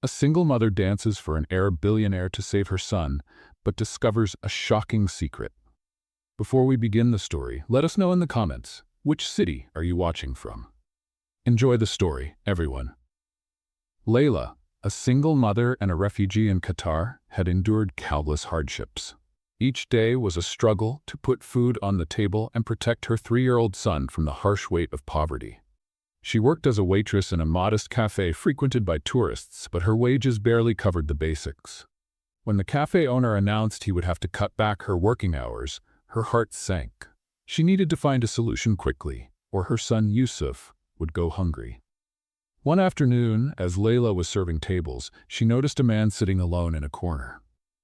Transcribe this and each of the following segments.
A single mother dances for an Arab billionaire to save her son, but discovers a shocking secret. Before we begin the story, let us know in the comments, which city are you watching from? Enjoy the story, everyone. Layla, a single mother and a refugee in Qatar, had endured countless hardships. Each day was a struggle to put food on the table and protect her 3-year-old son from the harsh weight of poverty. She worked as a waitress in a modest cafe frequented by tourists, but her wages barely covered the basics. When the cafe owner announced he would have to cut back her working hours, her heart sank. She needed to find a solution quickly, or her son Yusuf would go hungry. One afternoon, as Layla was serving tables, she noticed a man sitting alone in a corner.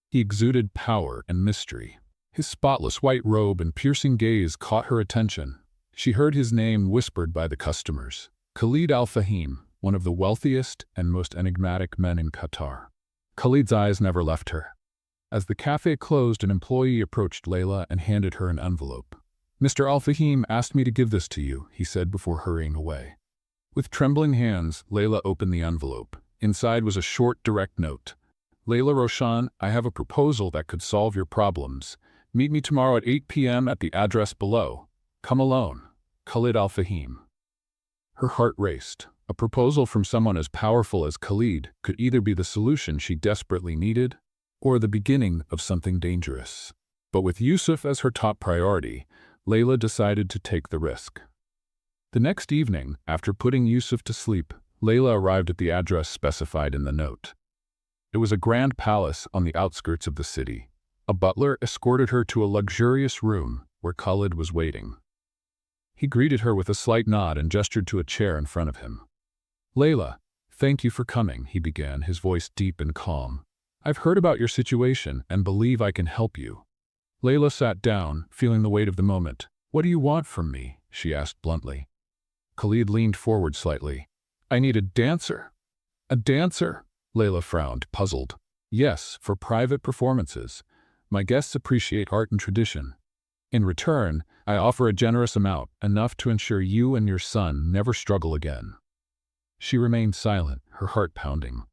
He exuded power and mystery. His spotless white robe and piercing gaze caught her attention. She heard his name whispered by the customers. Khalid Al-Fahim, one of the wealthiest and most enigmatic men in Qatar. Khalid's eyes never left her. As the cafe closed, an employee approached Layla and handed her an envelope. "Mr. Al-Fahim asked me to give this to you," he said before hurrying away. With trembling hands, Layla opened the envelope. Inside was a short, direct note. "Layla Roshan, I have a proposal that could solve your problems. Meet me tomorrow at 8 p.m. at the address below. Come alone. Khalid Al-Fahim." Her heart raced. A proposal from someone as powerful as Khalid could either be the solution she desperately needed or the beginning of something dangerous. But with Yusuf as her top priority, Layla decided to take the risk. The next evening, after putting Yusuf to sleep, Layla arrived at the address specified in the note. It was a grand palace on the outskirts of the city. A butler escorted her to a luxurious room where Khalid was waiting. He greeted her with a slight nod and gestured to a chair in front of him. "Layla, thank you for coming," he began, his voice deep and calm. "I've heard about your situation and believe I can help you." Layla sat down, feeling the weight of the moment. "What do you want from me?" she asked bluntly. Khalid leaned forward slightly. "I need a dancer." "A dancer?" Layla frowned, puzzled. "Yes, for private performances. My guests appreciate art and tradition. In return, I offer a generous amount, enough to ensure you and your son never struggle again." She remained silent, her heart pounding.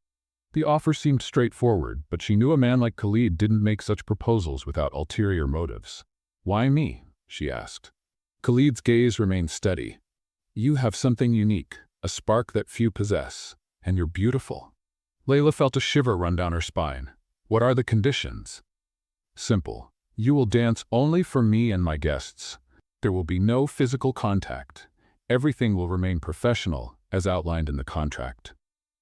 The offer seemed straightforward, but she knew a man like Khalid didn't make such proposals without ulterior motives. "Why me?" she asked. Khalid's gaze remained steady. "You have something unique, a spark that few possess, and you're beautiful." Layla felt a shiver run down her spine. "What are the conditions?" "Simple. You will dance only for me and my guests. There will be no physical contact. Everything will remain professional, as outlined in the contract."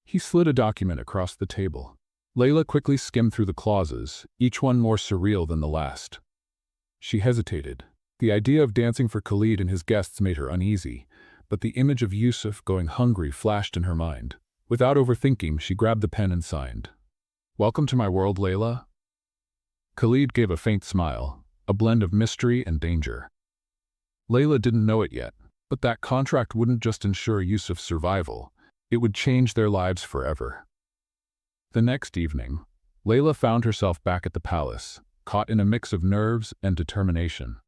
He slid a document across the table. Layla quickly skimmed through the clauses, each one more surreal than the last. She hesitated. The idea of dancing for Khalid and his guests made her uneasy, but the image of Yusuf going hungry flashed in her mind. Without overthinking, she grabbed the pen and signed. "Welcome to my world, Layla." Khalid gave a faint smile, a blend of mystery and danger. Layla didn't know it yet, but that contract wouldn't just ensure Yusuf's survival, it would change their lives forever. The next evening, Layla found herself back at the palace, caught in a mix of nerves and determination.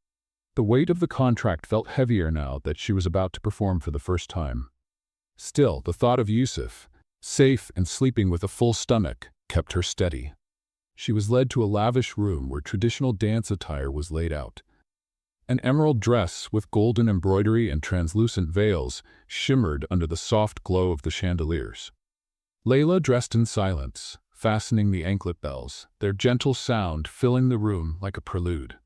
The weight of the contract felt heavier now that she was about to perform for the first time. Still, the thought of Yusuf, safe and sleeping with a full stomach, kept her steady. She was led to a lavish room where traditional dance attire was laid out. An emerald dress with golden embroidery and translucent veils shimmered under the soft glow of the chandeliers. Layla dressed in silence, fastening the anklet bells, their gentle sound filling the room like a prelude.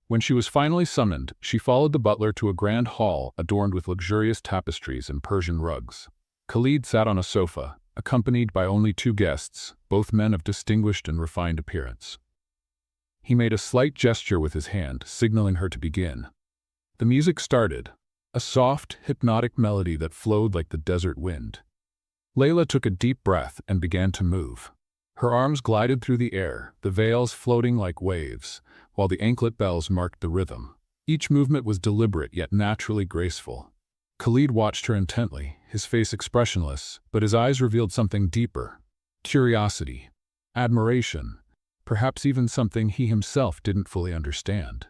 When she was finally summoned, she followed the butler to a grand hall adorned with luxurious tapestries and Persian rugs. Khalid sat on a sofa, accompanied by only 2 guests, both men of distinguished and refined appearance. He made a slight gesture with his hand, signaling her to begin. The music started, a soft, hypnotic melody that flowed like the desert wind. Layla took a deep breath and began to move. Her arms glided through the air, the veils floating like waves, while the anklet bells marked the rhythm. Each movement was deliberate yet naturally graceful. Khalid watched her intently, his face expressionless, but his eyes revealed something deeper. Curiosity, admiration, perhaps even something he himself didn't fully understand.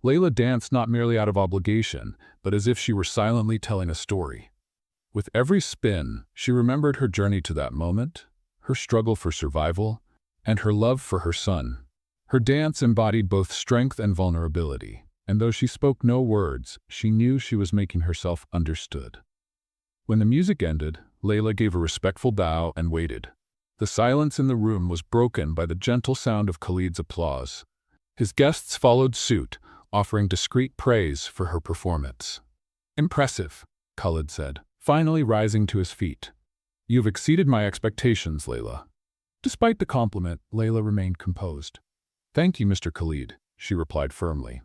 Layla danced not merely out of obligation, but as if she were silently telling a story. With every spin, she remembered her journey to that moment, her struggle for survival, and her love for her son. Her dance embodied both strength and vulnerability, and though she spoke no words, she knew she was making herself understood. When the music ended, Layla gave a respectful bow and waited. The silence in the room was broken by the gentle sound of Khalid's applause. His guests followed suit, offering discreet praise for her performance. "Impressive," Khalid said, finally rising to his feet. "You've exceeded my expectations, Layla." Despite the compliment, Layla remained composed. "Thank you, Mr. Khalid," she replied firmly.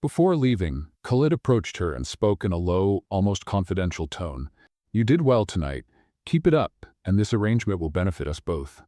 Before leaving, Khalid approached her and spoke in a low, almost confidential tone. "You did well tonight. Keep it up, and this arrangement will benefit us both."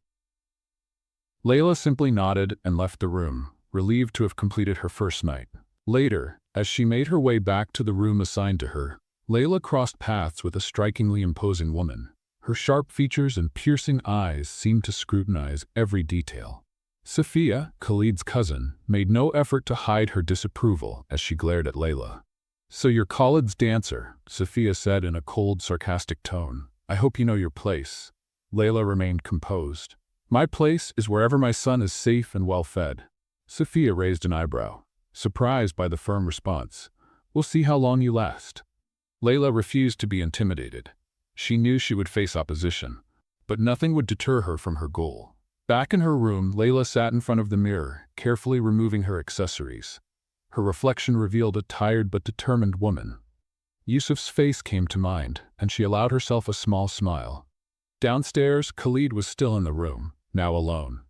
Layla simply nodded and left the room, relieved to have completed her first night. Later, as she made her way back to the room assigned to her, Layla crossed paths with a strikingly imposing woman. Her sharp features and piercing eyes seemed to scrutinize every detail. Sophia, Khalid's cousin, made no effort to hide her disapproval as she glared at Layla. "So you're Khalid's dancer," Sophia said in a cold, sarcastic tone. "I hope you know your place." Layla remained composed. "My place is wherever my son is safe and well-fed." Sophia raised an eyebrow, surprised by the firm response. "We'll see how long you last." Layla refused to be intimidated. She knew she would face opposition, but nothing would deter her from her goal. Back in her room, Layla sat in front of the mirror, carefully removing her accessories. Her reflection revealed a tired but determined woman. Yusuf's face came to mind, and she allowed herself a small smile. Downstairs, Khalid was still in the room, now alone.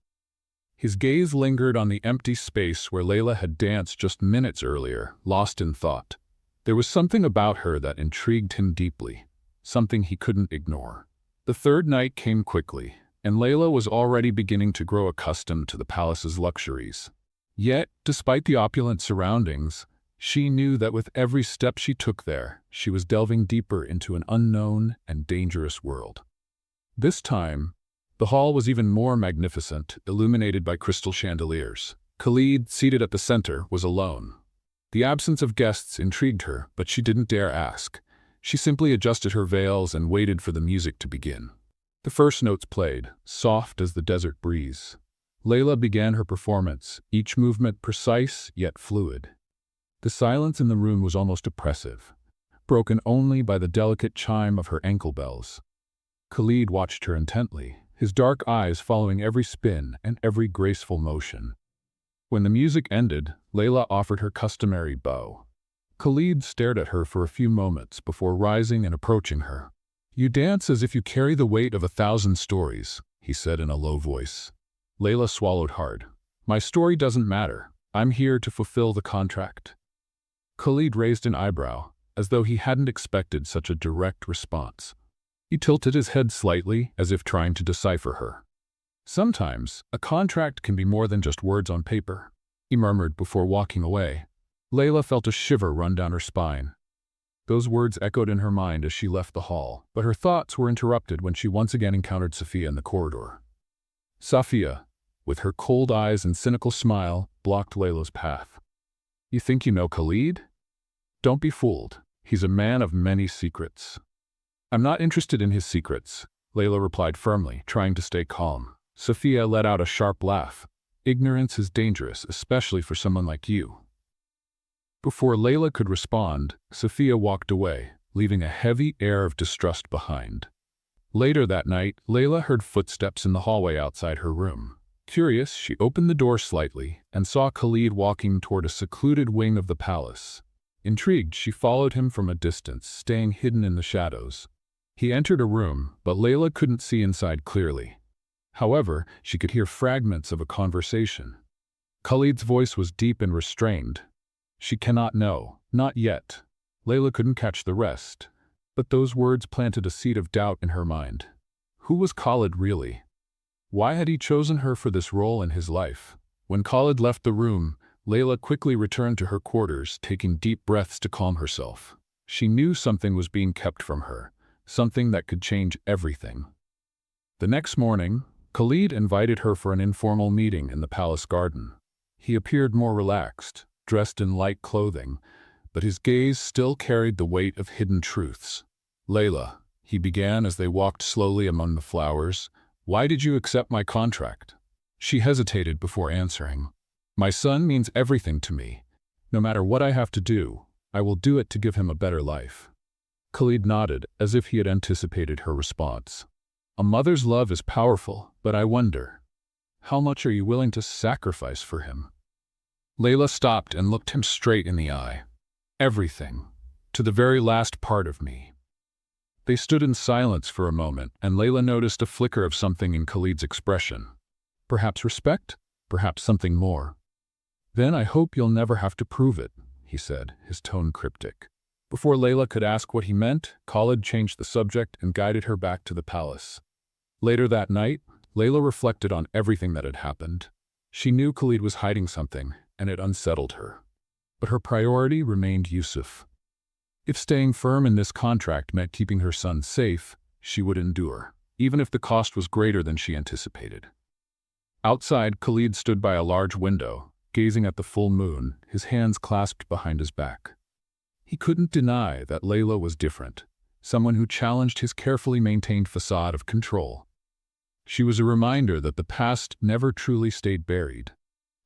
His gaze lingered on the empty space where Layla had danced just minutes earlier, lost in thought. There was something about her that intrigued him deeply, something he couldn't ignore. The third night came quickly, and Layla was already beginning to grow accustomed to the palace's luxuries. Yet, despite the opulent surroundings, she knew that with every step she took there, she was delving deeper into an unknown and dangerous world. This time, the hall was even more magnificent, illuminated by crystal chandeliers. Khalid, seated at the center, was alone. The absence of guests intrigued her, but she didn't dare ask. She simply adjusted her veils and waited for the music to begin. The first notes played, soft as the desert breeze. Layla began her performance, each movement precise yet fluid. The silence in the room was almost oppressive, broken only by the delicate chime of her ankle bells. Khalid watched her intently, his dark eyes following every spin and every graceful motion. When the music ended, Layla offered her customary bow. Khalid stared at her for a few moments before rising and approaching her. "You dance as if you carry the weight of 1,000 stories," he said in a low voice. Layla swallowed hard. "My story doesn't matter. I'm here to fulfill the contract." Khalid raised an eyebrow, as though he hadn't expected such a direct response. He tilted his head slightly, as if trying to decipher her. "Sometimes, a contract can be more than just words on paper," he murmured before walking away. Layla felt a shiver run down her spine. Those words echoed in her mind as she left the hall, but her thoughts were interrupted when she once again encountered Sophia in the corridor. Sophia, with her cold eyes and cynical smile, blocked Layla's path. "You think you know Khalid? Don't be fooled. He's a man of many secrets." "I'm not interested in his secrets," Layla replied firmly, trying to stay calm. Sophia let out a sharp laugh. "Ignorance is dangerous, especially for someone like you." Before Layla could respond, Sophia walked away, leaving a heavy air of distrust behind. Later that night, Layla heard footsteps in the hallway outside her room. Curious, she opened the door slightly and saw Khalid walking toward a secluded wing of the palace. Intrigued, she followed him from a distance, staying hidden in the shadows. He entered a room, but Layla couldn't see inside clearly. However, she could hear fragments of a conversation. Khalid's voice was deep and restrained. "She cannot know, not yet." Layla couldn't catch the rest, but those words planted a seed of doubt in her mind. Who was Khalid really? Why had he chosen her for this role in his life? When Khalid left the room, Layla quickly returned to her quarters, taking deep breaths to calm herself. She knew something was being kept from her, something that could change everything. The next morning, Khalid invited her for an informal meeting in the palace garden. He appeared more relaxed, dressed in light clothing, but his gaze still carried the weight of hidden truths. "Layla," he began as they walked slowly among the flowers, Why did you accept my contract? She hesitated before answering. My son means everything to me. No matter what I have to do, I will do it to give him a better life. Khalid nodded, as if he had anticipated her response. A mother's love is powerful, but I wonder, how much are you willing to sacrifice for him? Layla stopped and looked him straight in the eye. Everything, to the very last part of me. They stood in silence for a moment, and Layla noticed a flicker of something in Khalid's expression. Perhaps respect, perhaps something more. Then I hope you'll never have to prove it, he said, his tone cryptic. Before Layla could ask what he meant, Khalid changed the subject and guided her back to the palace. Later that night, Layla reflected on everything that had happened. She knew Khalid was hiding something, and it unsettled her. But her priority remained Yusuf. If staying firm in this contract meant keeping her son safe, she would endure, even if the cost was greater than she anticipated. Outside, Khalid stood by a large window, gazing at the full moon, his hands clasped behind his back. He couldn't deny that Layla was different, someone who challenged his carefully maintained facade of control. She was a reminder that the past never truly stayed buried.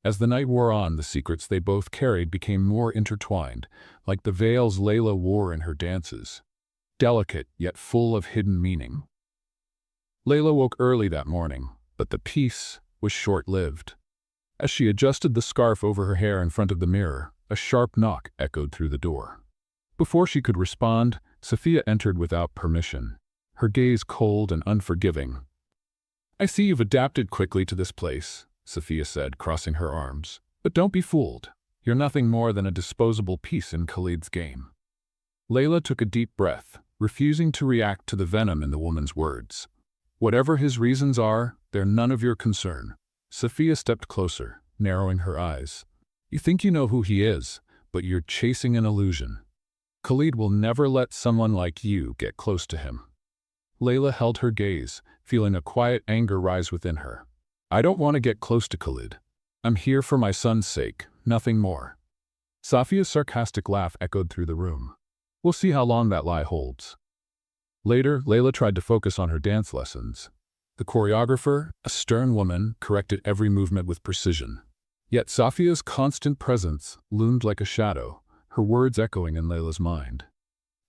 As the night wore on, the secrets they both carried became more intertwined, like the veils Layla wore in her dances, delicate yet full of hidden meaning. Layla woke early that morning, but the peace was short-lived. As she adjusted the scarf over her hair in front of the mirror, a sharp knock echoed through the door. Before she could respond, Sophia entered without permission, her gaze cold and unforgiving. I see you've adapted quickly to this place, Sophia said, crossing her arms. But don't be fooled. You're nothing more than a disposable piece in Khalid's game. Layla took a deep breath, refusing to react to the venom in the woman's words. Whatever his reasons are, they're none of your concern. Sophia stepped closer, narrowing her eyes. You think you know who he is, but you're chasing an illusion. Khalid will never let someone like you get close to him. Layla held her gaze, feeling a quiet anger rise within her. I don't want to get close to Khalid. I'm here for my son's sake, nothing more. Safia's sarcastic laugh echoed through the room. We'll see how long that lie holds. Later, Layla tried to focus on her dance lessons. The choreographer, a stern woman, corrected every movement with precision. Yet Safia's constant presence loomed like a shadow, her words echoing in Layla's mind.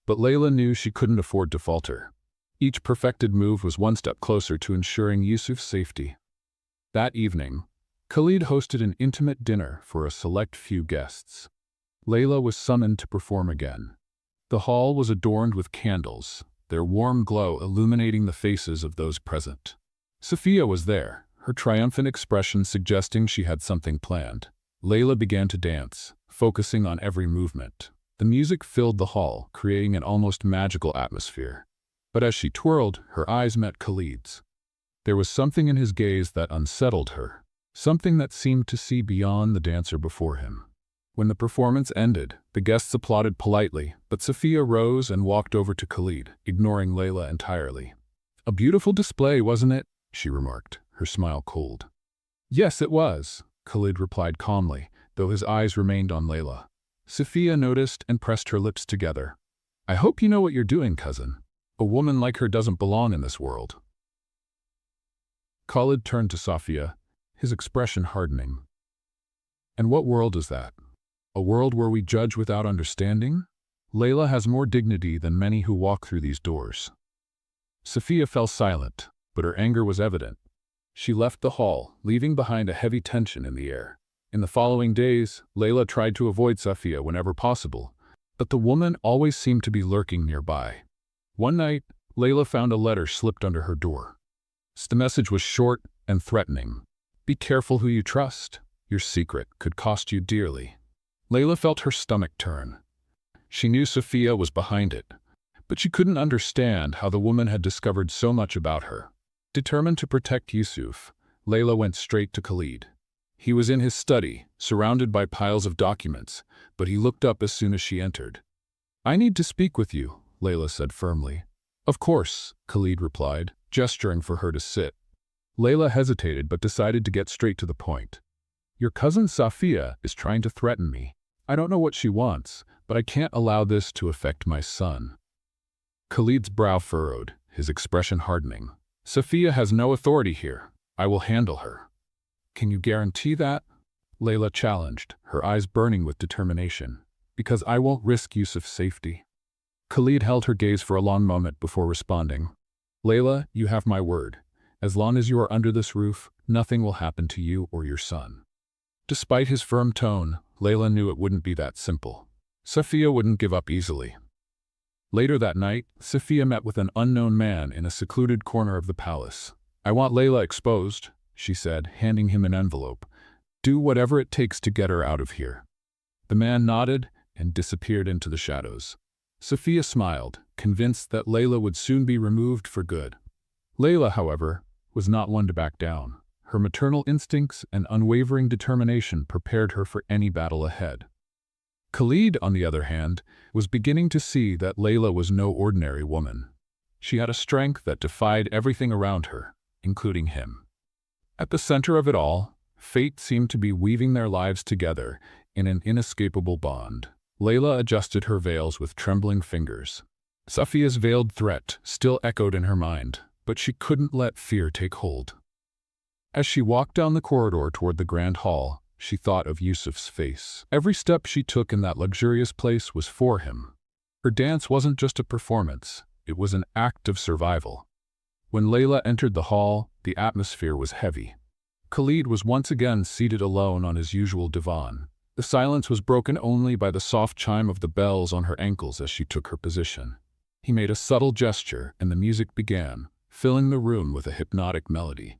But Layla knew she couldn't afford to falter. Each perfected move was one step closer to ensuring Yusuf's safety. That evening, Khalid hosted an intimate dinner for a select few guests. Layla was summoned to perform again. The hall was adorned with candles, their warm glow illuminating the faces of those present. Sophia was there, her triumphant expression suggesting she had something planned. Layla began to dance, focusing on every movement. The music filled the hall, creating an almost magical atmosphere. But as she twirled, her eyes met Khalid's. There was something in his gaze that unsettled her, something that seemed to see beyond the dancer before him. When the performance ended, the guests applauded politely, but Sophia rose and walked over to Khalid, ignoring Layla entirely. A beautiful display, wasn't it? She remarked, her smile cold. Yes, it was, Khalid replied calmly, though his eyes remained on Layla. Sophia noticed and pressed her lips together. I hope you know what you're doing, cousin. A woman like her doesn't belong in this world. Khalid turned to Sophia, his expression hardening. And what world is that? A world where we judge without understanding? Layla has more dignity than many who walk through these doors. Sophia fell silent, but her anger was evident. She left the hall, leaving behind a heavy tension in the air. In the following days, Layla tried to avoid Sophia whenever possible, but the woman always seemed to be lurking nearby. One night, Layla found a letter slipped under her door. The message was short and threatening. Be careful who you trust. Your secret could cost you dearly. Layla felt her stomach turn. She knew Sophia was behind it, but she couldn't understand how the woman had discovered so much about her. Determined to protect Yusuf, Layla went straight to Khalid. He was in his study, surrounded by piles of documents, but he looked up as soon as she entered. I need to speak with you, Layla said firmly. Of course, Khalid replied, gesturing for her to sit. Layla hesitated but decided to get straight to the point. Your cousin Sophia is trying to threaten me. I don't know what she wants, but I can't allow this to affect my son. Khalid's brow furrowed, his expression hardening. Sophia has no authority here. I will handle her. Can you guarantee that? Layla challenged, her eyes burning with determination. Because I won't risk Yusuf's safety. Khalid held her gaze for a long moment before responding. Layla, you have my word. As long as you are under this roof, nothing will happen to you or your son. Despite his firm tone, Layla knew it wouldn't be that simple. Sophia wouldn't give up easily. Later that night, Sophia met with an unknown man in a secluded corner of the palace. I want Layla exposed, she said, handing him an envelope. Do whatever it takes to get her out of here. The man nodded and disappeared into the shadows. Sophia smiled, convinced that Layla would soon be removed for good. Layla, however, was not one to back down. Her maternal instincts and unwavering determination prepared her for any battle ahead. Khalid, on the other hand, was beginning to see that Layla was no ordinary woman. She had a strength that defied everything around her, including him. At the center of it all, fate seemed to be weaving their lives together in an inescapable bond. Layla adjusted her veils with trembling fingers. Sophia's veiled threat still echoed in her mind, but she couldn't let fear take hold. As she walked down the corridor toward the grand hall, she thought of Yusuf's face. Every step she took in that luxurious place was for him. Her dance wasn't just a performance, it was an act of survival. When Layla entered the hall, the atmosphere was heavy. Khalid was once again seated alone on his usual divan. The silence was broken only by the soft chime of the bells on her ankles as she took her position. He made a subtle gesture, and the music began, filling the room with a hypnotic melody.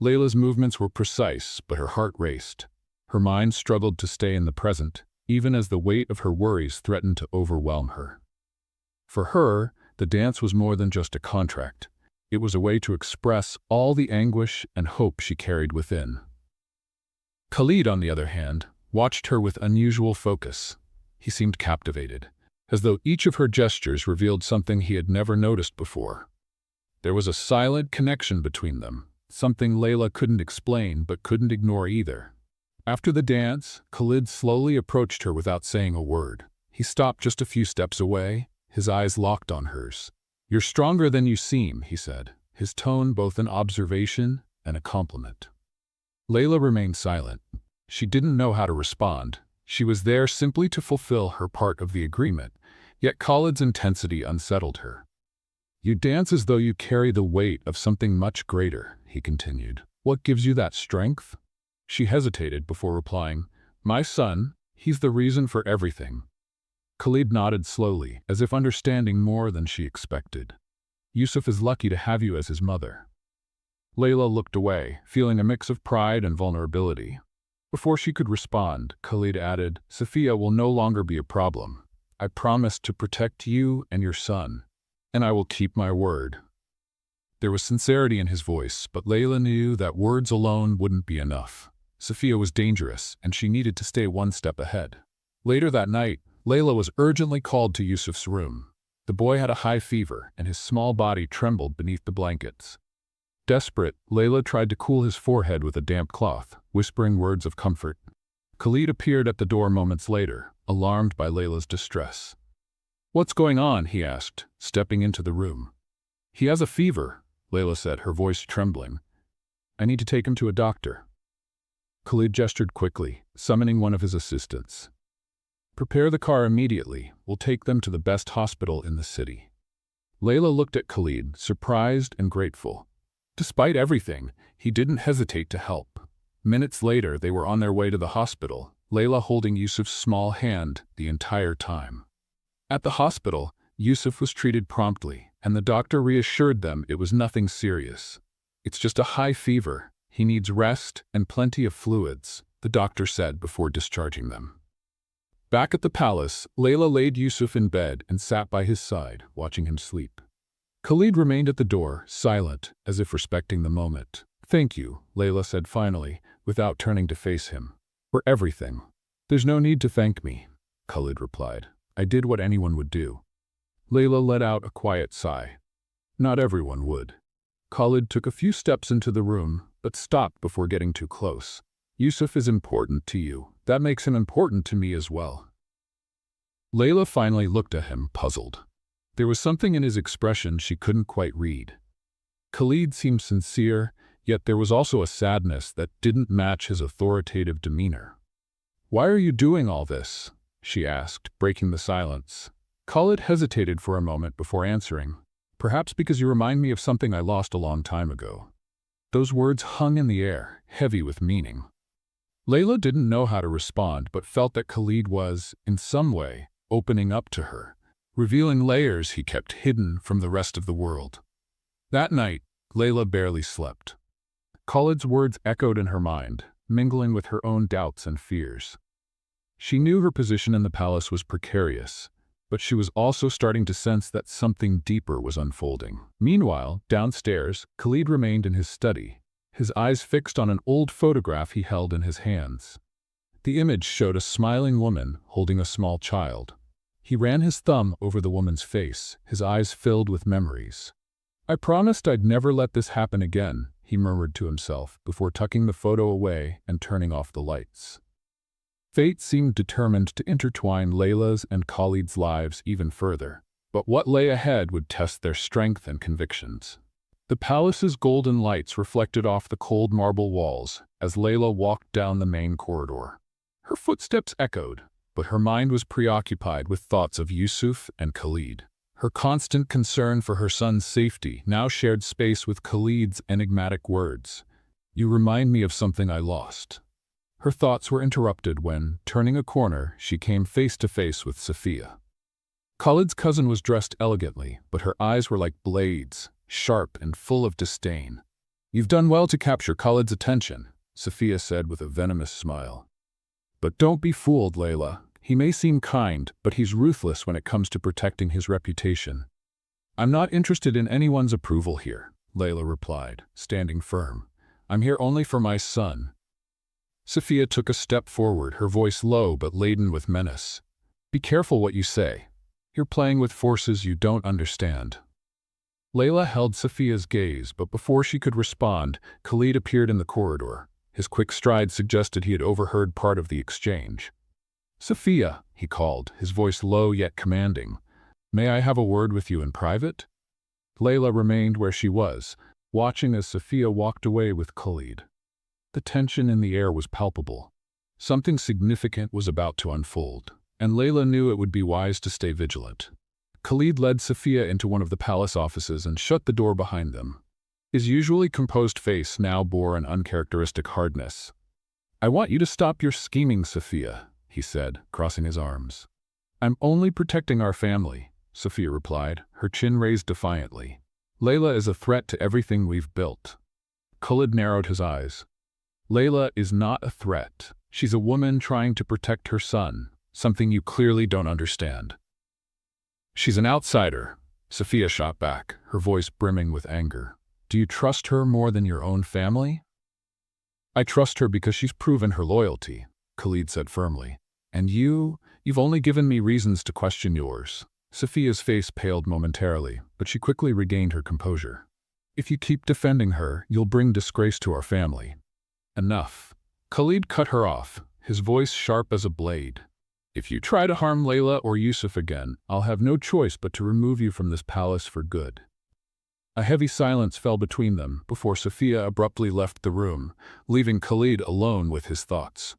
Layla's movements were precise, but her heart raced. Her mind struggled to stay in the present, even as the weight of her worries threatened to overwhelm her. For her, the dance was more than just a contract. It was a way to express all the anguish and hope she carried within. Khalid, on the other hand, watched her with unusual focus. He seemed captivated, as though each of her gestures revealed something he had never noticed before. There was a silent connection between them, something Layla couldn't explain but couldn't ignore either. After the dance, Khalid slowly approached her without saying a word. He stopped just a few steps away, his eyes locked on hers. "You're stronger than you seem," he said, his tone both an observation and a compliment. Layla remained silent. She didn't know how to respond. She was there simply to fulfill her part of the agreement, yet Khalid's intensity unsettled her. "You dance as though you carry the weight of something much greater," he continued. "What gives you that strength?" She hesitated before replying, "My son, he's the reason for everything." Khalid nodded slowly, as if understanding more than she expected. "Yusuf is lucky to have you as his mother." Layla looked away, feeling a mix of pride and vulnerability. Before she could respond, Khalid added, "Sophia will no longer be a problem. I promise to protect you and your son, and I will keep my word." There was sincerity in his voice, but Layla knew that words alone wouldn't be enough. Sophia was dangerous, and she needed to stay one step ahead. Later that night, Layla was urgently called to Yusuf's room. The boy had a high fever, and his small body trembled beneath the blankets. Desperate, Layla tried to cool his forehead with a damp cloth, whispering words of comfort. Khalid appeared at the door moments later, alarmed by Layla's distress. "What's going on?" he asked, stepping into the room. "He has a fever," Layla said, her voice trembling. "I need to take him to a doctor." Khalid gestured quickly, summoning one of his assistants. "Prepare the car immediately. We'll take them to the best hospital in the city." Layla looked at Khalid, surprised and grateful. Despite everything, he didn't hesitate to help. Minutes later, they were on their way to the hospital, Layla holding Yusuf's small hand the entire time. At the hospital, Yusuf was treated promptly, and the doctor reassured them it was nothing serious. "It's just a high fever. He needs rest and plenty of fluids," the doctor said before discharging them. Back at the palace, Layla laid Yusuf in bed and sat by his side, watching him sleep. Khalid remained at the door, silent, as if respecting the moment. "Thank you," Layla said finally, without turning to face him. "For everything." "There's no need to thank me," Khalid replied. "I did what anyone would do." Layla let out a quiet sigh. Not everyone would. Khalid took a few steps into the room, but stopped before getting too close. "Yusuf is important to you. That makes him important to me as well." Layla finally looked at him, puzzled. There was something in his expression she couldn't quite read. Khalid seemed sincere, yet there was also a sadness that didn't match his authoritative demeanor. "Why are you doing all this?" she asked, breaking the silence. Khalid hesitated for a moment before answering. "Perhaps because you remind me of something I lost a long time ago." Those words hung in the air, heavy with meaning. Layla didn't know how to respond but felt that Khalid was, in some way, opening up to her, revealing layers he kept hidden from the rest of the world. That night, Layla barely slept. Khalid's words echoed in her mind, mingling with her own doubts and fears. She knew her position in the palace was precarious, but she was also starting to sense that something deeper was unfolding. Meanwhile, downstairs, Khalid remained in his study, his eyes fixed on an old photograph he held in his hands. The image showed a smiling woman holding a small child. He ran his thumb over the woman's face, his eyes filled with memories. "I promised I'd never let this happen again," he murmured to himself before tucking the photo away and turning off the lights. Fate seemed determined to intertwine Layla's and Khalid's lives even further, but what lay ahead would test their strength and convictions. The palace's golden lights reflected off the cold marble walls as Layla walked down the main corridor. Her footsteps echoed, but her mind was preoccupied with thoughts of Yusuf and Khalid. Her constant concern for her son's safety now shared space with Khalid's enigmatic words. "You remind me of something I lost." Her thoughts were interrupted when, turning a corner, she came face to face with Safiya. Khalid's cousin was dressed elegantly, but her eyes were like blades, sharp and full of disdain. "You've done well to capture Khalid's attention," Safiya said with a venomous smile. "But don't be fooled, Layla. He may seem kind, but he's ruthless when it comes to protecting his reputation." "I'm not interested in anyone's approval here," Layla replied, standing firm. "I'm here only for my son." Safiya took a step forward, her voice low but laden with menace. "Be careful what you say. You're playing with forces you don't understand." Layla held Safiya's gaze, but before she could respond, Khalid appeared in the corridor. His quick stride suggested he had overheard part of the exchange. "Safiya," he called, his voice low yet commanding. "May I have a word with you in private?" Layla remained where she was, watching as Safiya walked away with Khalid. The tension in the air was palpable. Something significant was about to unfold, and Layla knew it would be wise to stay vigilant. Khalid led Safiya into one of the palace offices and shut the door behind them. His usually composed face now bore an uncharacteristic hardness. "I want you to stop your scheming, Safiya," he said, crossing his arms. "I'm only protecting our family," Safiya replied, her chin raised defiantly. "Layla is a threat to everything we've built." Khalid narrowed his eyes. "Layla is not a threat. She's a woman trying to protect her son, something you clearly don't understand." "She's an outsider," Safiya shot back, her voice brimming with anger. "Do you trust her more than your own family?" "I trust her because she's proven her loyalty," Khalid said firmly. "And you've only given me reasons to question yours." Safiya's face paled momentarily, but she quickly regained her composure. "If you keep defending her, you'll bring disgrace to our family." "Enough." Khalid cut her off, his voice sharp as a blade. "If you try to harm Layla or Yusuf again, I'll have no choice but to remove you from this palace for good." A heavy silence fell between them before Safiya abruptly left the room, leaving Khalid alone with his thoughts.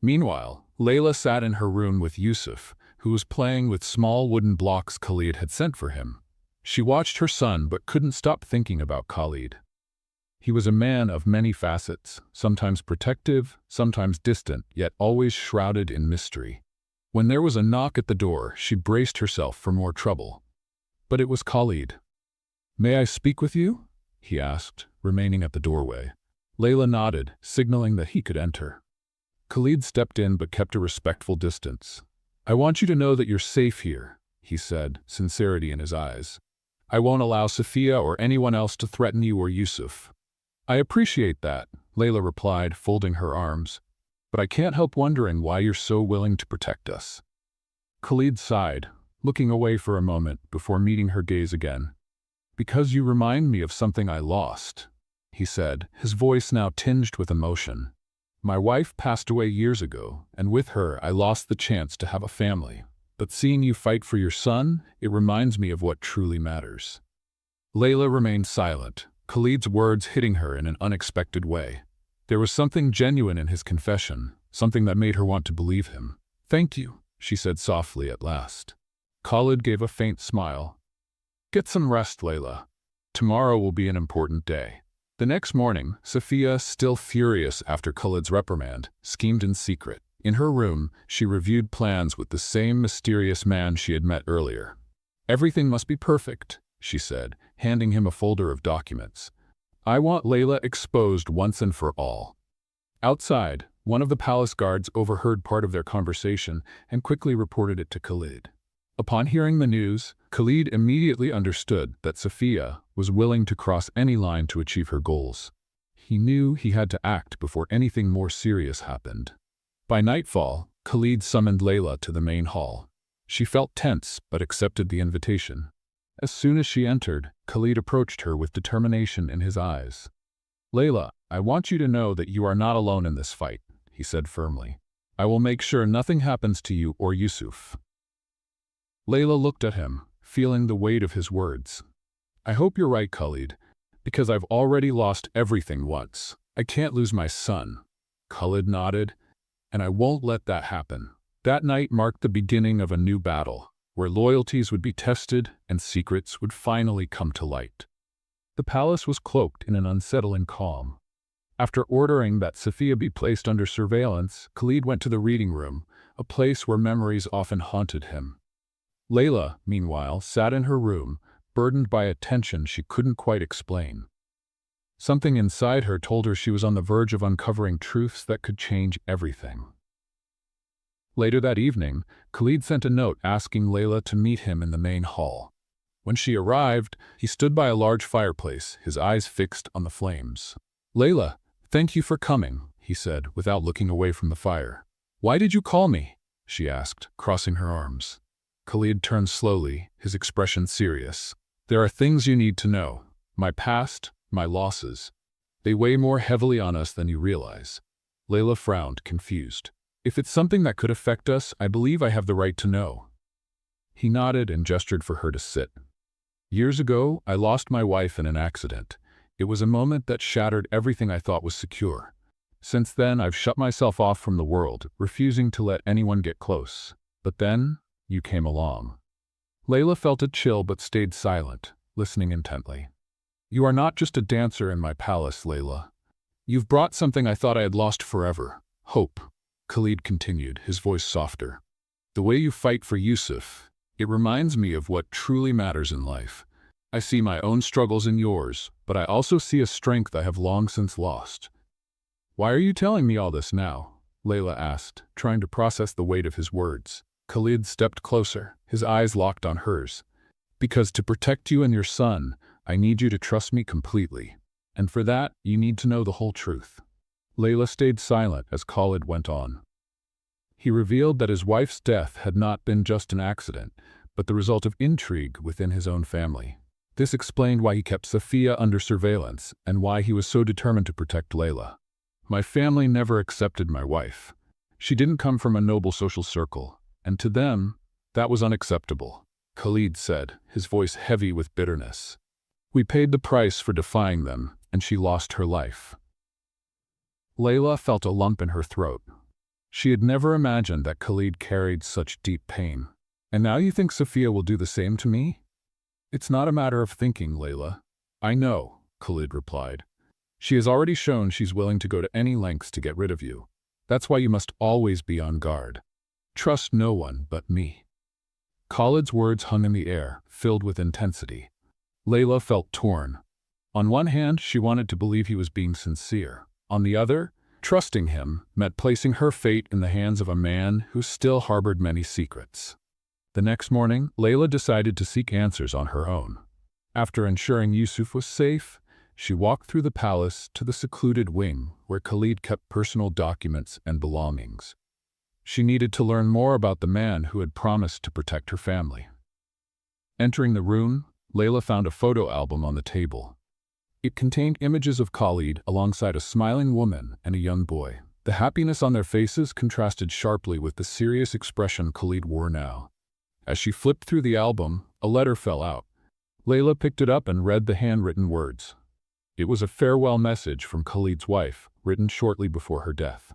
Meanwhile, Layla sat in her room with Yusuf, who was playing with small wooden blocks Khalid had sent for him. She watched her son but couldn't stop thinking about Khalid. He was a man of many facets, sometimes protective, sometimes distant, yet always shrouded in mystery. When there was a knock at the door, she braced herself for more trouble. But it was Khalid. "May I speak with you?" he asked, remaining at the doorway. Layla nodded, signaling that he could enter. Khalid stepped in but kept a respectful distance. "I want you to know that you're safe here," he said, sincerity in his eyes. "I won't allow Safiya or anyone else to threaten you or Yusuf." "I appreciate that," Layla replied, folding her arms. "But I can't help wondering why you're so willing to protect us." Khalid sighed, looking away for a moment before meeting her gaze again. "Because you remind me of something I lost," he said, his voice now tinged with emotion. "My wife passed away years ago, and with her I lost the chance to have a family. But seeing you fight for your son, it reminds me of what truly matters." Layla remained silent, Khalid's words hitting her in an unexpected way. There was something genuine in his confession, something that made her want to believe him. "Thank you," she said softly at last. Khalid gave a faint smile. "Get some rest, Layla. Tomorrow will be an important day." The next morning, Sophia, still furious after Khalid's reprimand, schemed in secret. In her room, she reviewed plans with the same mysterious man she had met earlier. "Everything must be perfect," she said, handing him a folder of documents. "I want Layla exposed once and for all." Outside, one of the palace guards overheard part of their conversation and quickly reported it to Khalid. Upon hearing the news, Khalid immediately understood that Sophia was willing to cross any line to achieve her goals. He knew he had to act before anything more serious happened. By nightfall, Khalid summoned Layla to the main hall. She felt tense but accepted the invitation. As soon as she entered, Khalid approached her with determination in his eyes. "Layla, I want you to know that you are not alone in this fight," he said firmly. "I will make sure nothing happens to you or Yusuf." Layla looked at him, feeling the weight of his words. "I hope you're right, Khalid, because I've already lost everything once. I can't lose my son." Khalid nodded. "And I won't let that happen." That night marked the beginning of a new battle, where loyalties would be tested and secrets would finally come to light. The palace was cloaked in an unsettling calm. After ordering that Sophia be placed under surveillance, Khalid went to the reading room, a place where memories often haunted him. Layla, meanwhile, sat in her room, burdened by a tension she couldn't quite explain. Something inside her told her she was on the verge of uncovering truths that could change everything. Later that evening, Khalid sent a note asking Layla to meet him in the main hall. When she arrived, he stood by a large fireplace, his eyes fixed on the flames. "Layla, thank you for coming," he said, without looking away from the fire. "Why did you call me?" she asked, crossing her arms. Khalid turned slowly, his expression serious. "There are things you need to know. My past, my losses. They weigh more heavily on us than you realize." Layla frowned, confused. "If it's something that could affect us, I believe I have the right to know." He nodded and gestured for her to sit. "Years ago, I lost my wife in an accident. It was a moment that shattered everything I thought was secure. Since then, I've shut myself off from the world, refusing to let anyone get close. But then, you came along." Layla felt a chill but stayed silent, listening intently. "You are not just a dancer in my palace, Layla. You've brought something I thought I had lost forever. Hope," Khalid continued, his voice softer. "The way you fight for Yusuf, it reminds me of what truly matters in life. I see my own struggles in yours, but I also see a strength I have long since lost." "Why are you telling me all this now?" Layla asked, trying to process the weight of his words. Khalid stepped closer, his eyes locked on hers. "Because to protect you and your son, I need you to trust me completely. And for that, you need to know the whole truth." Layla stayed silent as Khalid went on. He revealed that his wife's death had not been just an accident, but the result of intrigue within his own family. This explained why he kept Sophia under surveillance and why he was so determined to protect Layla. "My family never accepted my wife. She didn't come from a noble social circle, and to them, that was unacceptable," Khalid said, his voice heavy with bitterness. "We paid the price for defying them, and she lost her life." Layla felt a lump in her throat. She had never imagined that Khalid carried such deep pain. "And now you think Sophia will do the same to me?" "It's not a matter of thinking, Layla. I know," Khalid replied. "She has already shown she's willing to go to any lengths to get rid of you. That's why you must always be on guard. Trust no one but me." Khalid's words hung in the air, filled with intensity. Layla felt torn. On one hand, she wanted to believe he was being sincere. On the other, trusting him meant placing her fate in the hands of a man who still harbored many secrets. The next morning, Layla decided to seek answers on her own. After ensuring Yusuf was safe, she walked through the palace to the secluded wing where Khalid kept personal documents and belongings. She needed to learn more about the man who had promised to protect her family. Entering the room, Layla found a photo album on the table. It contained images of Khalid alongside a smiling woman and a young boy. The happiness on their faces contrasted sharply with the serious expression Khalid wore now. As she flipped through the album, a letter fell out. Layla picked it up and read the handwritten words. It was a farewell message from Khalid's wife, written shortly before her death.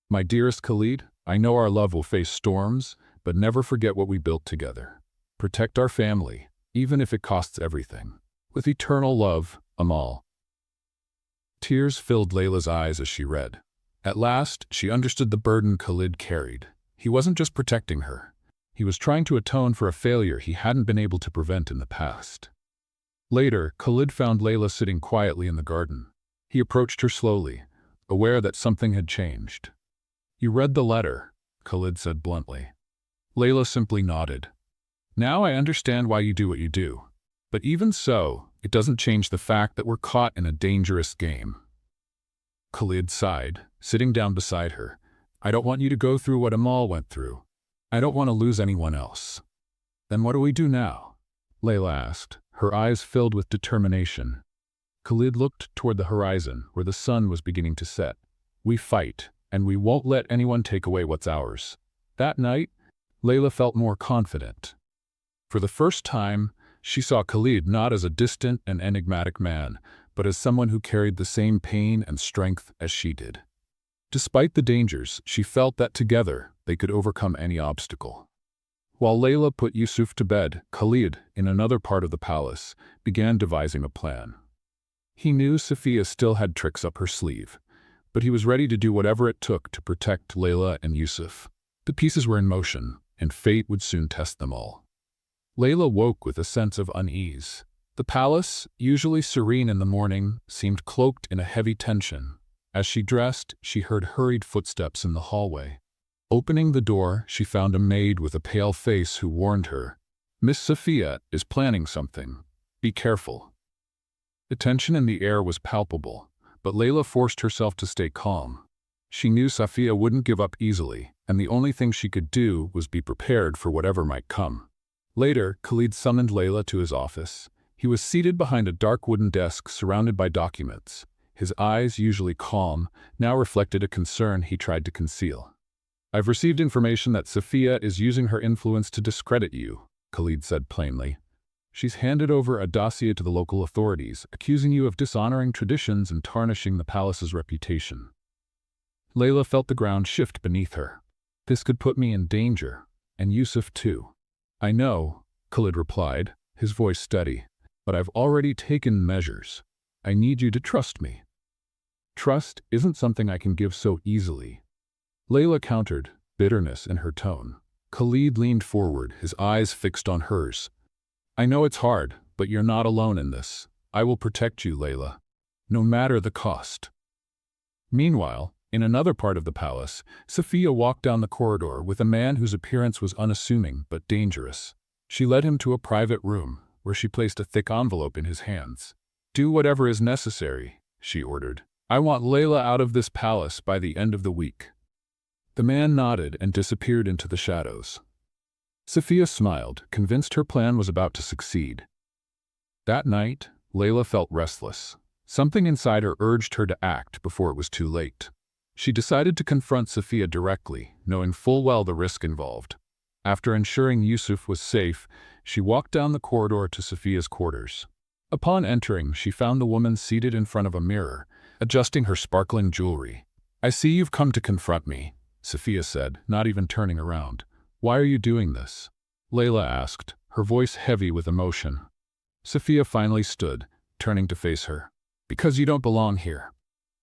My dearest Khalid, I know our love will face storms, but never forget what we built together. Protect our family, even if it costs everything. With eternal love, Amal. Tears filled Layla's eyes as she read. At last, she understood the burden Khalid carried. He wasn't just protecting her. He was trying to atone for a failure he hadn't been able to prevent in the past. Later, Khalid found Layla sitting quietly in the garden. He approached her slowly, aware that something had changed. You read the letter, Khalid said bluntly. Layla simply nodded. Now I understand why you do what you do. But even so, it doesn't change the fact that we're caught in a dangerous game. Khalid sighed, sitting down beside her. I don't want you to go through what Amal went through. I don't want to lose anyone else. Then what do we do now? Layla asked, her eyes filled with determination. Khalid looked toward the horizon, where the sun was beginning to set. We fight, and we won't let anyone take away what's ours. That night, Layla felt more confident. For the first time, she saw Khalid not as a distant and enigmatic man, but as someone who carried the same pain and strength as she did. Despite the dangers, she felt that together they could overcome any obstacle. While Layla put Yusuf to bed, Khalid, in another part of the palace, began devising a plan. He knew Safiya still had tricks up her sleeve, but he was ready to do whatever it took to protect Layla and Yusuf. The pieces were in motion, and fate would soon test them all. Layla woke with a sense of unease. The palace, usually serene in the morning, seemed cloaked in a heavy tension. As she dressed, she heard hurried footsteps in the hallway. Opening the door, she found a maid with a pale face who warned her, Miss Safiya is planning something. Be careful. The tension in the air was palpable, but Layla forced herself to stay calm. She knew Safiya wouldn't give up easily, and the only thing she could do was be prepared for whatever might come. Later, Khalid summoned Layla to his office. He was seated behind a dark wooden desk surrounded by documents. His eyes, usually calm, now reflected a concern he tried to conceal. I've received information that Safiya is using her influence to discredit you, Khalid said plainly. She's handed over a dossier to the local authorities, accusing you of dishonoring traditions and tarnishing the palace's reputation. Layla felt the ground shift beneath her. This could put me in danger, and Yusuf too. I know, Khalid replied, his voice steady, but I've already taken measures. I need you to trust me. Trust isn't something I can give so easily. Layla countered, bitterness in her tone. Khalid leaned forward, his eyes fixed on hers. I know it's hard, but you're not alone in this. I will protect you, Layla, no matter the cost. Meanwhile, in another part of the palace, Safiya walked down the corridor with a man whose appearance was unassuming but dangerous. She led him to a private room, where she placed a thick envelope in his hands. Do whatever is necessary, she ordered. I want Layla out of this palace by the end of the week. The man nodded and disappeared into the shadows. Safiya smiled, convinced her plan was about to succeed. That night, Layla felt restless. Something inside her urged her to act before it was too late. She decided to confront Safiya directly, knowing full well the risk involved. After ensuring Yusuf was safe, she walked down the corridor to Safiya's quarters. Upon entering, she found the woman seated in front of a mirror, adjusting her sparkling jewelry. I see you've come to confront me, Safiya said, not even turning around. Why are you doing this? Layla asked, her voice heavy with emotion. Safiya finally stood, turning to face her. Because you don't belong here.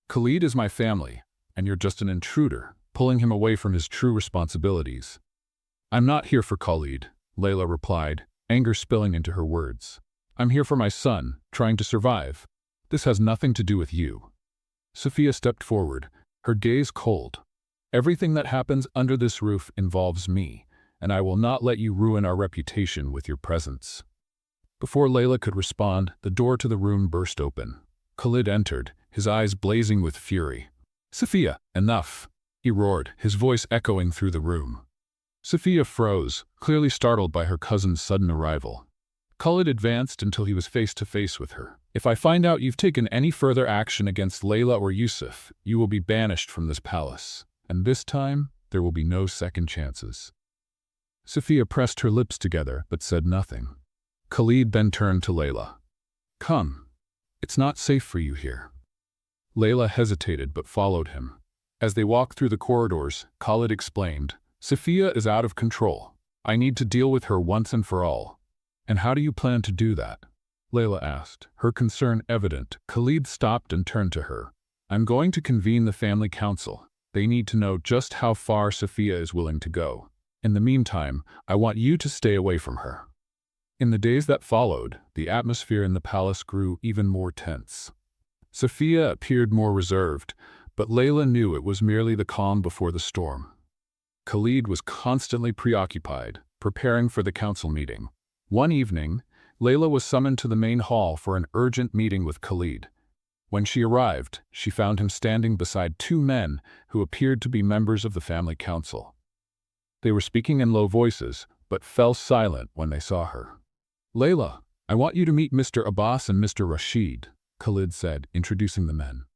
Khalid is my family, and you're just an intruder, pulling him away from his true responsibilities. I'm not here for Khalid, Layla replied, anger spilling into her words. I'm here for my son, trying to survive. This has nothing to do with you. Safiya stepped forward, her gaze cold. Everything that happens under this roof involves me, and I will not let you ruin our reputation with your presence. Before Layla could respond, the door to the room burst open. Khalid entered, his eyes blazing with fury. Safiya, enough, he roared, his voice echoing through the room. Safiya froze, clearly startled by her cousin's sudden arrival. Khalid advanced until he was face to face with her. If I find out you've taken any further action against Layla or Yusuf, you will be banished from this palace. And this time, there will be no second chances. Safiya pressed her lips together, but said nothing. Khalid then turned to Layla. Come. It's not safe for you here. Layla hesitated but followed him. As they walked through the corridors, Khalid explained, Sophia is out of control. I need to deal with her once and for all. And how do you plan to do that? Layla asked, her concern evident. Khalid stopped and turned to her. I'm going to convene the family council. They need to know just how far Sophia is willing to go. In the meantime, I want you to stay away from her. In the days that followed, the atmosphere in the palace grew even more tense. Sophia appeared more reserved, but Layla knew it was merely the calm before the storm. Khalid was constantly preoccupied, preparing for the council meeting. One evening, Layla was summoned to the main hall for an urgent meeting with Khalid. When she arrived, she found him standing beside two men who appeared to be members of the family council. They were speaking in low voices, but fell silent when they saw her. Layla, I want you to meet Mr. Abbas and Mr. Rashid, Khalid said, introducing the men.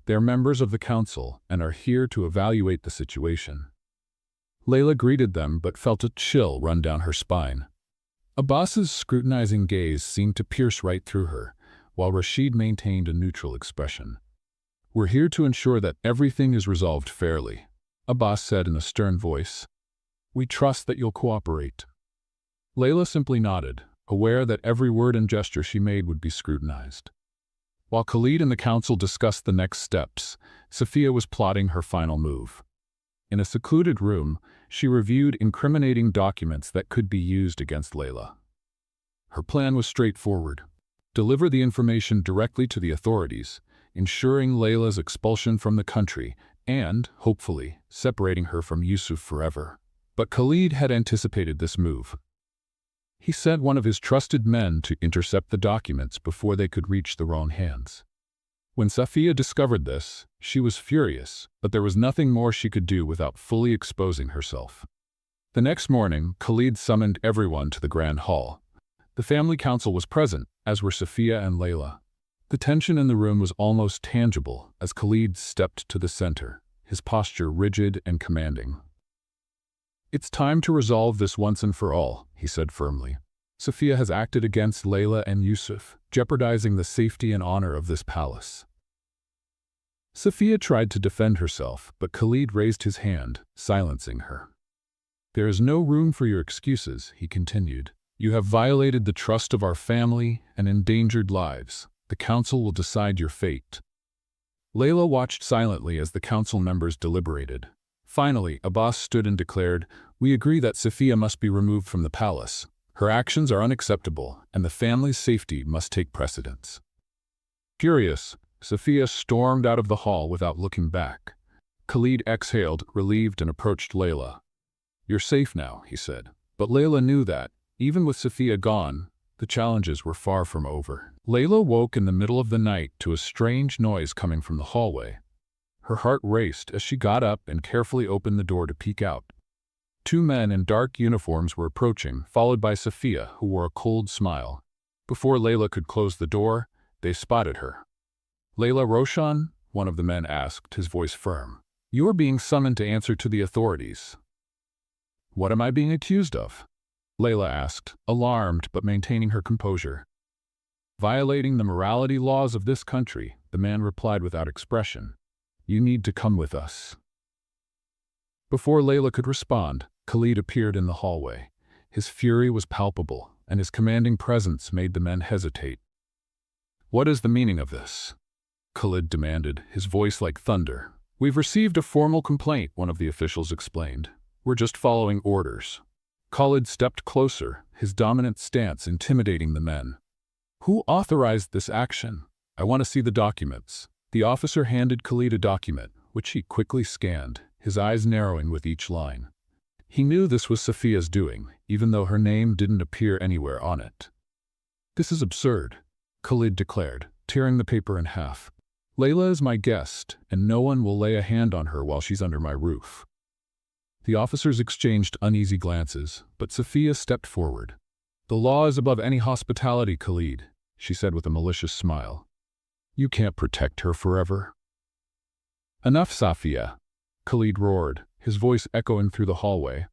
They're members of the council and are here to evaluate the situation. Layla greeted them but felt a chill run down her spine. Abbas's scrutinizing gaze seemed to pierce right through her, while Rashid maintained a neutral expression. We're here to ensure that everything is resolved fairly, Abbas said in a stern voice. We trust that you'll cooperate. Layla simply nodded, aware that every word and gesture she made would be scrutinized. While Khalid and the council discussed the next steps, Sophia was plotting her final move. In a secluded room, she reviewed incriminating documents that could be used against Layla. Her plan was straightforward. Deliver the information directly to the authorities, ensuring Layla's expulsion from the country and, hopefully, separating her from Yusuf forever. But Khalid had anticipated this move. He sent one of his trusted men to intercept the documents before they could reach the wrong hands. When Sophia discovered this, she was furious, but there was nothing more she could do without fully exposing herself. The next morning, Khalid summoned everyone to the grand hall. The family council was present, as were Sophia and Layla. The tension in the room was almost tangible as Khalid stepped to the center, his posture rigid and commanding. It's time to resolve this once and for all, he said firmly. Sophia has acted against Layla and Yusuf, jeopardizing the safety and honor of this palace. Sophia tried to defend herself, but Khalid raised his hand, silencing her. There is no room for your excuses, he continued. You have violated the trust of our family and endangered lives. The council will decide your fate. Layla watched silently as the council members deliberated. Finally, Abbas stood and declared, We agree that Sophia must be removed from the palace. Her actions are unacceptable, and the family's safety must take precedence. Furious, Sophia stormed out of the hall without looking back. Khalid exhaled, relieved, and approached Layla. You're safe now, he said. But Layla knew that, even with Sophia gone, the challenges were far from over. Layla woke in the middle of the night to a strange noise coming from the hallway. Her heart raced as she got up and carefully opened the door to peek out. Two men in dark uniforms were approaching, followed by Sophia, who wore a cold smile. Before Layla could close the door, they spotted her. Layla Roshan? One of the men asked, his voice firm. You are being summoned to answer to the authorities. What am I being accused of? Layla asked, alarmed but maintaining her composure. Violating the morality laws of this country, the man replied without expression. You need to come with us. Before Layla could respond, Khalid appeared in the hallway. His fury was palpable, and his commanding presence made the men hesitate. What is the meaning of this? Khalid demanded, his voice like thunder. We've received a formal complaint, one of the officials explained. We're just following orders. Khalid stepped closer, his dominant stance intimidating the men. Who authorized this action? I want to see the documents. The officer handed Khalid a document, which he quickly scanned, his eyes narrowing with each line. He knew this was Sophia's doing, even though her name didn't appear anywhere on it. This is absurd, Khalid declared, tearing the paper in half. Layla is my guest, and no one will lay a hand on her while she's under my roof. The officers exchanged uneasy glances, but Sophia stepped forward. The law is above any hospitality, Khalid, she said with a malicious smile. You can't protect her forever. Enough, Sophia, Khalid roared, his voice echoing through the hallway.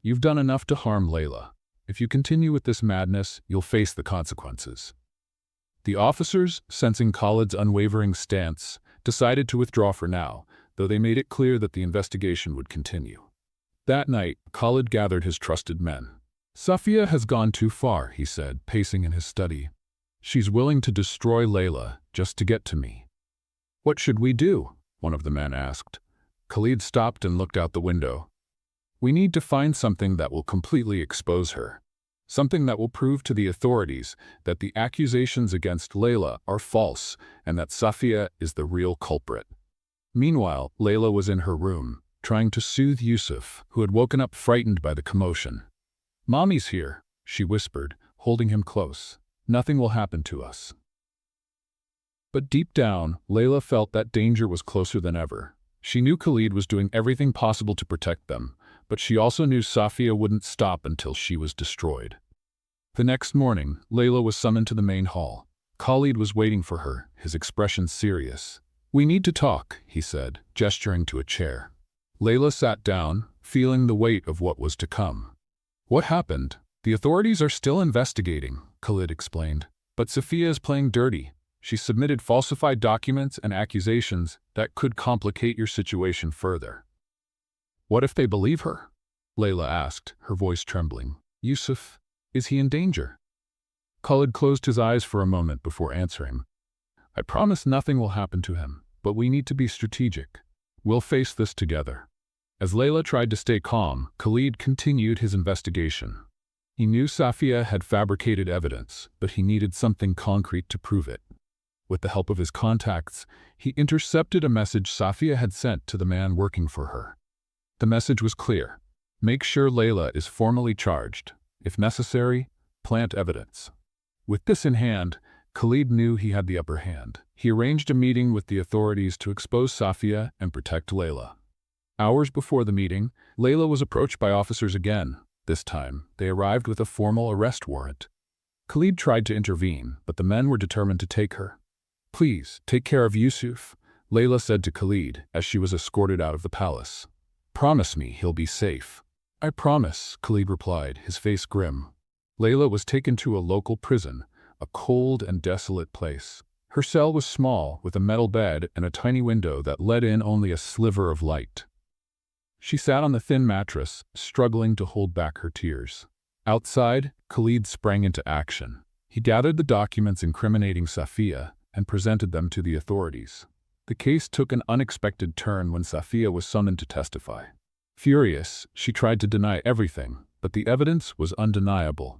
You've done enough to harm Layla. If you continue with this madness, you'll face the consequences. The officers, sensing Khalid's unwavering stance, decided to withdraw for now, though they made it clear that the investigation would continue. That night, Khalid gathered his trusted men. "Safia has gone too far," he said, pacing in his study. "She's willing to destroy Layla just to get to me." "What should we do?" one of the men asked. Khalid stopped and looked out the window. "We need to find something that will completely expose her. Something that will prove to the authorities that the accusations against Layla are false and that Safia is the real culprit." Meanwhile, Layla was in her room, trying to soothe Yusuf, who had woken up frightened by the commotion. "Mommy's here," she whispered, holding him close. "Nothing will happen to us." But deep down, Layla felt that danger was closer than ever. She knew Khalid was doing everything possible to protect them, but she also knew Safia wouldn't stop until she was destroyed. The next morning, Layla was summoned to the main hall. Khalid was waiting for her, his expression serious. "We need to talk," he said, gesturing to a chair. Layla sat down, feeling the weight of what was to come. "What happened?" "The authorities are still investigating," Khalid explained. "But Safia is playing dirty. She submitted falsified documents and accusations that could complicate your situation further." "What if they believe her?" Layla asked, her voice trembling. "Yusuf, is he in danger?" Khalid closed his eyes for a moment before answering. "I promise nothing will happen to him, but we need to be strategic. We'll face this together." As Layla tried to stay calm, Khalid continued his investigation. He knew Safia had fabricated evidence, but he needed something concrete to prove it. With the help of his contacts, he intercepted a message Safia had sent to the man working for her. The message was clear: "Make sure Layla is formally charged. If necessary, plant evidence." With this in hand, Khalid knew he had the upper hand. He arranged a meeting with the authorities to expose Safia and protect Layla. Hours before the meeting, Layla was approached by officers again. This time, they arrived with a formal arrest warrant. Khalid tried to intervene, but the men were determined to take her. "Please, take care of Yusuf," Layla said to Khalid as she was escorted out of the palace. "Promise me he'll be safe." "I promise," Khalid replied, his face grim. Layla was taken to a local prison, a cold and desolate place. Her cell was small, with a metal bed and a tiny window that let in only a sliver of light. She sat on the thin mattress, struggling to hold back her tears. Outside, Khalid sprang into action. He gathered the documents incriminating Safia and presented them to the authorities. The case took an unexpected turn when Safia was summoned to testify. Furious, she tried to deny everything, but the evidence was undeniable.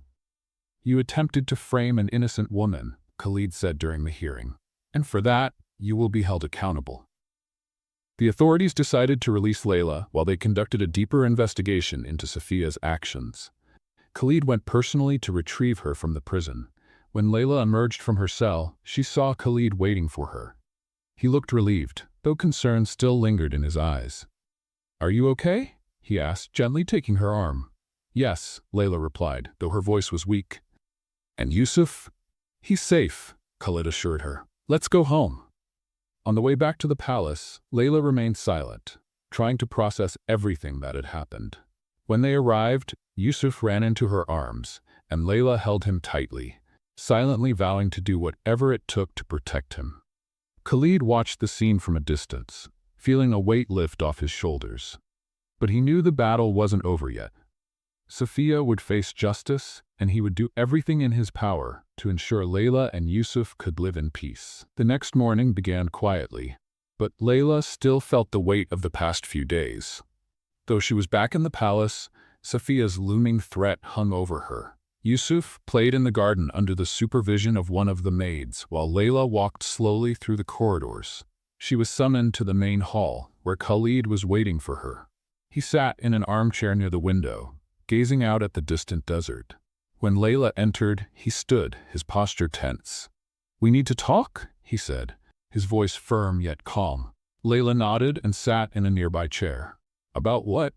"You attempted to frame an innocent woman," Khalid said during the hearing, "and for that, you will be held accountable." The authorities decided to release Layla while they conducted a deeper investigation into Safia's actions. Khalid went personally to retrieve her from the prison. When Layla emerged from her cell, she saw Khalid waiting for her. He looked relieved, though concern still lingered in his eyes. "Are you okay?" he asked, gently taking her arm. "Yes," Layla replied, though her voice was weak. "And Yusuf?" "He's safe," Khalid assured her. "Let's go home." On the way back to the palace, Layla remained silent, trying to process everything that had happened. When they arrived, Yusuf ran into her arms, and Layla held him tightly, silently vowing to do whatever it took to protect him. Khalid watched the scene from a distance, feeling a weight lift off his shoulders. But he knew the battle wasn't over yet. Safia would face justice, and he would do everything in his power to ensure Layla and Yusuf could live in peace. The next morning began quietly, but Layla still felt the weight of the past few days. Though she was back in the palace, Safia's looming threat hung over her. Yusuf played in the garden under the supervision of one of the maids, while Layla walked slowly through the corridors. She was summoned to the main hall, where Khalid was waiting for her. He sat in an armchair near the window, gazing out at the distant desert. When Layla entered, he stood, his posture tense. "We need to talk," he said, his voice firm yet calm. Layla nodded and sat in a nearby chair. "About what?"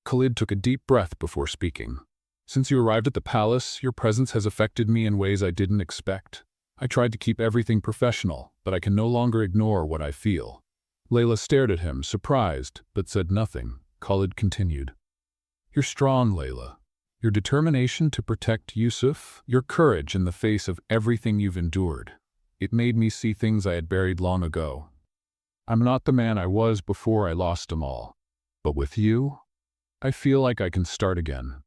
Khalid took a deep breath before speaking. "Since you arrived at the palace, your presence has affected me in ways I didn't expect. I tried to keep everything professional, but I can no longer ignore what I feel." Layla stared at him, surprised, but said nothing. Khalid continued. "You're strong, Layla. Your determination to protect Yusuf, your courage in the face of everything you've endured. It made me see things I had buried long ago. I'm not the man I was before I lost them all. But with you, I feel like I can start again."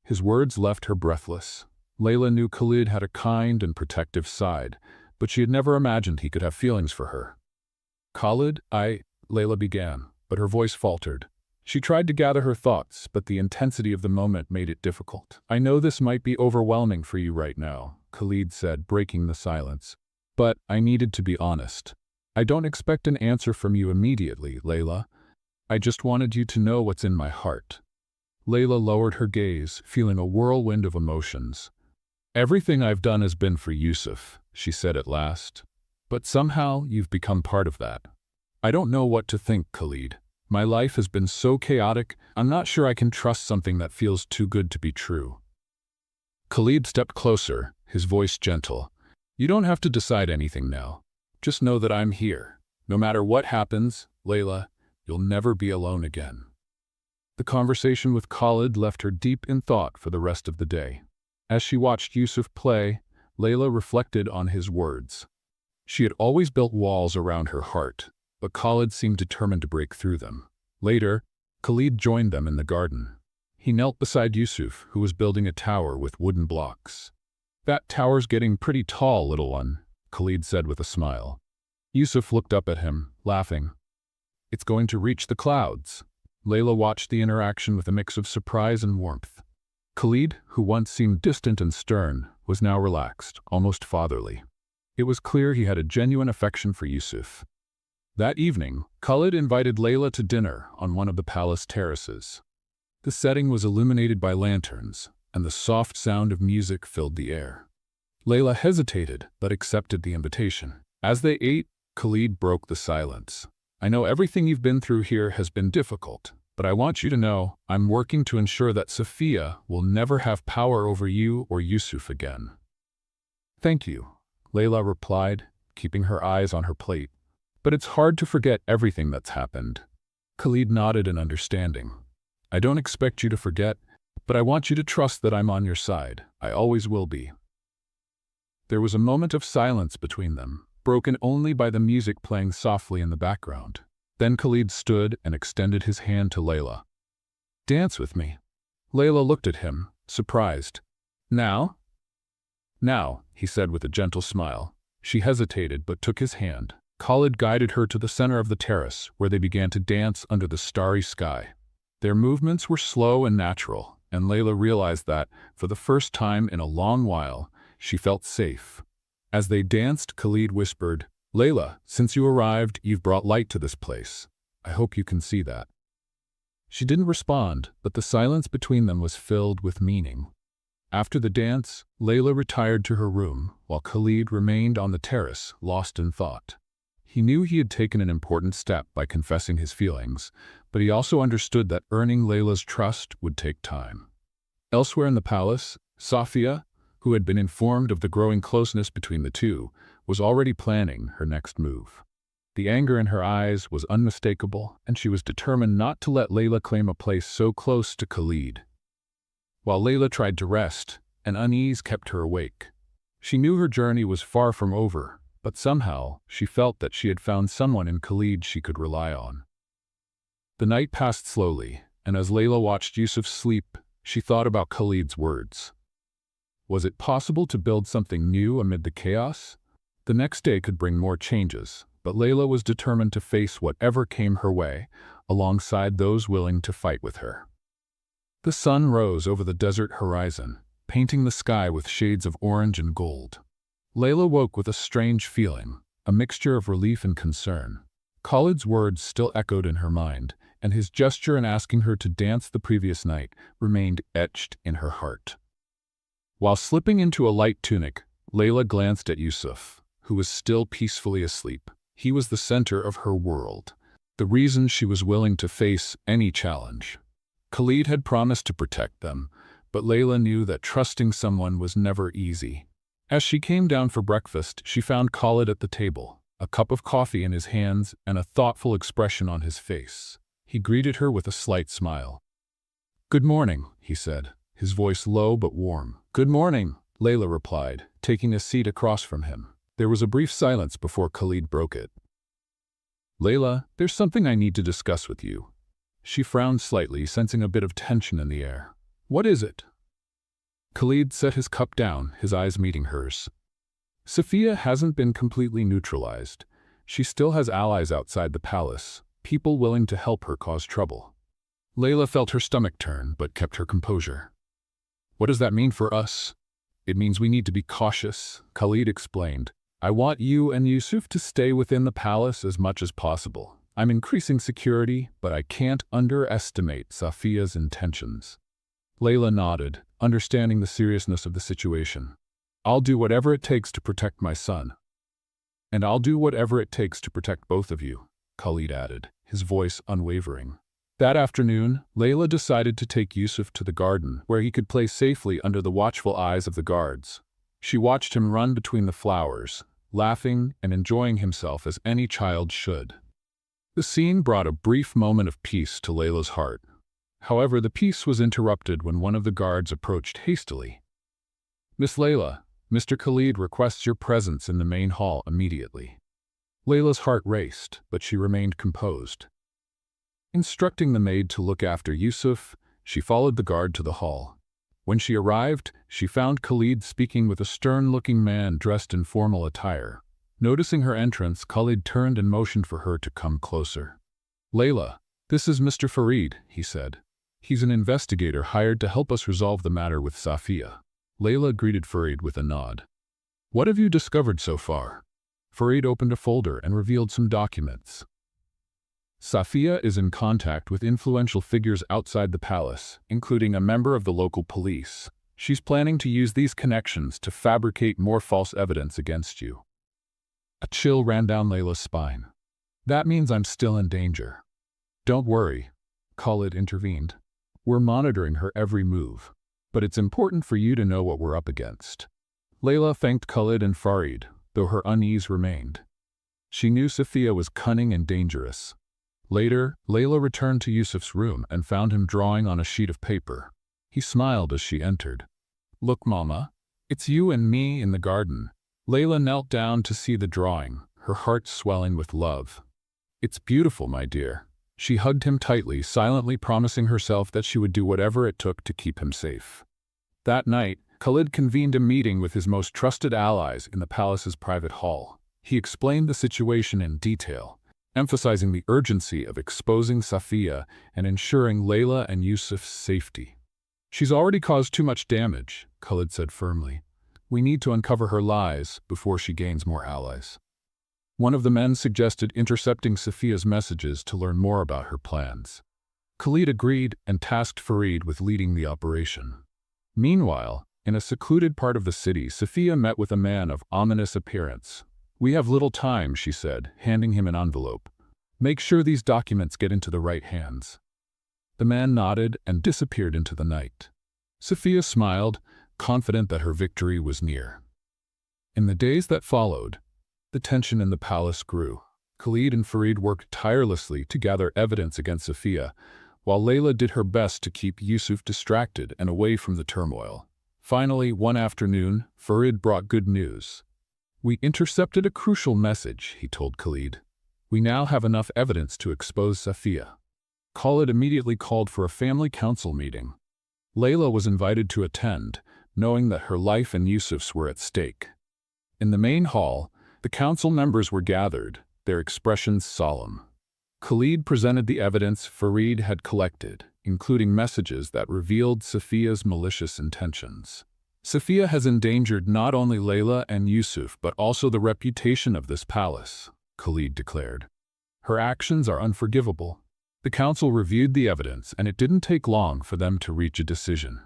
His words left her breathless. Layla knew Khalid had a kind and protective side, but she had never imagined he could have feelings for her. "Khalid, Layla began, but her voice faltered. She tried to gather her thoughts, but the intensity of the moment made it difficult. "I know this might be overwhelming for you right now," Khalid said, breaking the silence. "But I needed to be honest. I don't expect an answer from you immediately, Layla. I just wanted you to know what's in my heart." Layla lowered her gaze, feeling a whirlwind of emotions. "Everything I've done has been for Yusuf," she said at last. "But somehow you've become part of that. I don't know what to think, Khalid. My life has been so chaotic, I'm not sure I can trust something that feels too good to be true." Khalid stepped closer, his voice gentle. "You don't have to decide anything now. Just know that I'm here. No matter what happens, Layla, you'll never be alone again." The conversation with Khalid left her deep in thought for the rest of the day. As she watched Yusuf play, Layla reflected on his words. She had always built walls around her heart, but Khalid seemed determined to break through them. Later, Khalid joined them in the garden. He knelt beside Yusuf, who was building a tower with wooden blocks. "That tower's getting pretty tall, little one," Khalid said with a smile. Yusuf looked up at him, laughing. "It's going to reach the clouds." Layla watched the interaction with a mix of surprise and warmth. Khalid, who once seemed distant and stern, was now relaxed, almost fatherly. It was clear he had a genuine affection for Yusuf. That evening, Khalid invited Layla to dinner on one of the palace terraces. The setting was illuminated by lanterns, and the soft sound of music filled the air. Layla hesitated, but accepted the invitation. As they ate, Khalid broke the silence. "I know everything you've been through here has been difficult, but I want you to know I'm working to ensure that Sophia will never have power over you or Yusuf again." "Thank you," Layla replied, keeping her eyes on her plate. "But it's hard to forget everything that's happened." Khalid nodded in understanding. "I don't expect you to forget, but I want you to trust that I'm on your side. I always will be." There was a moment of silence between them, broken only by the music playing softly in the background. Then Khalid stood and extended his hand to Layla. "Dance with me." Layla looked at him, surprised. "Now?" "Now," he said with a gentle smile. She hesitated but took his hand. Khalid guided her to the center of the terrace, where they began to dance under the starry sky. Their movements were slow and natural, and Layla realized that, for the first time in a long while, she felt safe. As they danced, Khalid whispered, "Layla, since you arrived, you've brought light to this place. I hope you can see that." She didn't respond, but the silence between them was filled with meaning. After the dance, Layla retired to her room, while Khalid remained on the terrace, lost in thought. He knew he had taken an important step by confessing his feelings, but he also understood that earning Layla's trust would take time. Elsewhere in the palace, Safia, who had been informed of the growing closeness between the two, was already planning her next move. The anger in her eyes was unmistakable, and she was determined not to let Layla claim a place so close to Khalid. While Layla tried to rest, an unease kept her awake. She knew her journey was far from over, but somehow she felt that she had found someone in Khalid she could rely on. The night passed slowly, and as Layla watched Yusuf sleep, she thought about Khalid's words. Was it possible to build something new amid the chaos? The next day could bring more changes, but Layla was determined to face whatever came her way, alongside those willing to fight with her. The sun rose over the desert horizon, painting the sky with shades of orange and gold. Layla woke with a strange feeling, a mixture of relief and concern. Khalid's words still echoed in her mind, and his gesture in asking her to dance the previous night remained etched in her heart. While slipping into a light tunic, Layla glanced at Yusuf, who was still peacefully asleep. He was the center of her world, the reason she was willing to face any challenge. Khalid had promised to protect them, but Layla knew that trusting someone was never easy. As she came down for breakfast, she found Khalid at the table, a cup of coffee in his hands and a thoughtful expression on his face. He greeted her with a slight smile. "Good morning," he said, his voice low but warm. "Good morning," Layla replied, taking a seat across from him. There was a brief silence before Khalid broke it. "Layla, there's something I need to discuss with you." She frowned slightly, sensing a bit of tension in the air. "What is it?" Khalid set his cup down, his eyes meeting hers. "Safiya hasn't been completely neutralized. She still has allies outside the palace, people willing to help her cause trouble." Layla felt her stomach turn, but kept her composure. "What does that mean for us?" "It means we need to be cautious," Khalid explained. "I want you and Yusuf to stay within the palace as much as possible. I'm increasing security, but I can't underestimate Safiya's intentions." Layla nodded, understanding the seriousness of the situation. "I'll do whatever it takes to protect my son." "And I'll do whatever it takes to protect both of you," Khalid added, his voice unwavering. That afternoon, Layla decided to take Yusuf to the garden, where he could play safely under the watchful eyes of the guards. She watched him run between the flowers, laughing and enjoying himself as any child should. The scene brought a brief moment of peace to Layla's heart. However, the peace was interrupted when one of the guards approached hastily. "Miss Layla, Mr. Khalid requests your presence in the main hall immediately." Layla's heart raced, but she remained composed. Instructing the maid to look after Yusuf, she followed the guard to the hall. When she arrived, she found Khalid speaking with a stern-looking man dressed in formal attire. Noticing her entrance, Khalid turned and motioned for her to come closer. "Layla, this is Mr. Farid," he said. "He's an investigator hired to help us resolve the matter with Safiya." Layla greeted Farid with a nod. "What have you discovered so far?" Farid opened a folder and revealed some documents. "Safiya is in contact with influential figures outside the palace, including a member of the local police. She's planning to use these connections to fabricate more false evidence against you." A chill ran down Layla's spine. "That means I'm still in danger." "Don't worry," Khalid intervened. "We're monitoring her every move. But it's important for you to know what we're up against." Layla thanked Khalid and Farid, though her unease remained. She knew Safiya was cunning and dangerous. Later, Layla returned to Yusuf's room and found him drawing on a sheet of paper. He smiled as she entered. "Look, Mama, it's you and me in the garden." Layla knelt down to see the drawing, her heart swelling with love. "It's beautiful, my dear." She hugged him tightly, silently promising herself that she would do whatever it took to keep him safe. That night, Khalid convened a meeting with his most trusted allies in the palace's private hall. He explained the situation in detail, emphasizing the urgency of exposing Safiya and ensuring Layla and Yusuf's safety. "She's already caused too much damage," Khalid said firmly. "We need to uncover her lies before she gains more allies." One of the men suggested intercepting Safiya's messages to learn more about her plans. Khalid agreed and tasked Farid with leading the operation. Meanwhile, in a secluded part of the city, Safiya met with a man of ominous appearance. "We have little time," she said, handing him an envelope. "Make sure these documents get into the right hands." The man nodded and disappeared into the night. Safiya smiled, confident that her victory was near. In the days that followed, the tension in the palace grew. Khalid and Farid worked tirelessly to gather evidence against Safiya, while Layla did her best to keep Yusuf distracted and away from the turmoil. Finally, one afternoon, Farid brought good news. "We intercepted a crucial message," he told Khalid. "We now have enough evidence to expose Safiya." Khalid immediately called for a family council meeting. Layla was invited to attend, knowing that her life and Yusuf's were at stake. In the main hall, the council members were gathered, their expressions solemn. Khalid presented the evidence Farid had collected, including messages that revealed Safiya's malicious intentions. "Safiya has endangered not only Layla and Yusuf but also the reputation of this palace," Khalid declared. "Her actions are unforgivable." The council reviewed the evidence, and it didn't take long for them to reach a decision.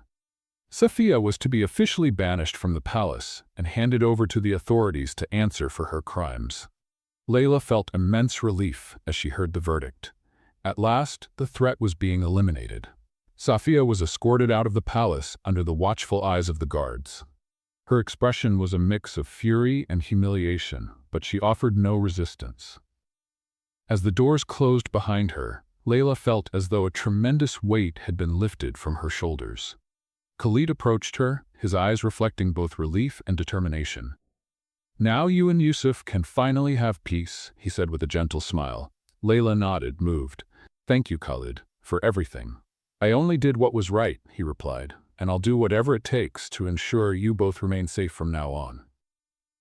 Safiya was to be officially banished from the palace and handed over to the authorities to answer for her crimes. Layla felt immense relief as she heard the verdict. At last, the threat was being eliminated. Safiya was escorted out of the palace under the watchful eyes of the guards. Her expression was a mix of fury and humiliation, but she offered no resistance. As the doors closed behind her, Layla felt as though a tremendous weight had been lifted from her shoulders. Khalid approached her, his eyes reflecting both relief and determination. "Now you and Yusuf can finally have peace," he said with a gentle smile. Layla nodded, moved. "Thank you, Khalid, for everything." "I only did what was right," he replied, "and I'll do whatever it takes to ensure you both remain safe from now on."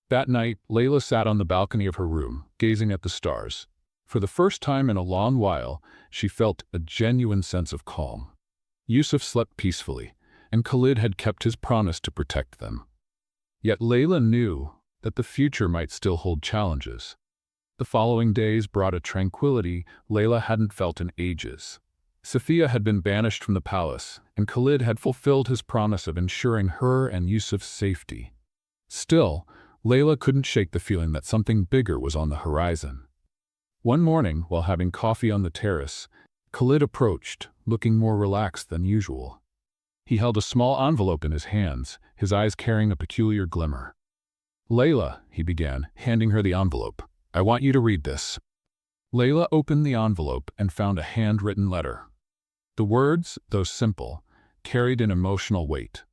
That night, Layla sat on the balcony of her room, gazing at the stars. For the first time in a long while, she felt a genuine sense of calm. Yusuf slept peacefully, and Khalid had kept his promise to protect them. Yet Layla knew that the future might still hold challenges. The following days brought a tranquility Layla hadn't felt in ages. Sophia had been banished from the palace, and Khalid had fulfilled his promise of ensuring her and Yusuf's safety. Still, Layla couldn't shake the feeling that something bigger was on the horizon. One morning, while having coffee on the terrace, Khalid approached, looking more relaxed than usual. He held a small envelope in his hands, his eyes carrying a peculiar glimmer. "Layla," he began, handing her the envelope, "I want you to read this." Layla opened the envelope and found a handwritten letter. The words, though simple, carried an emotional weight.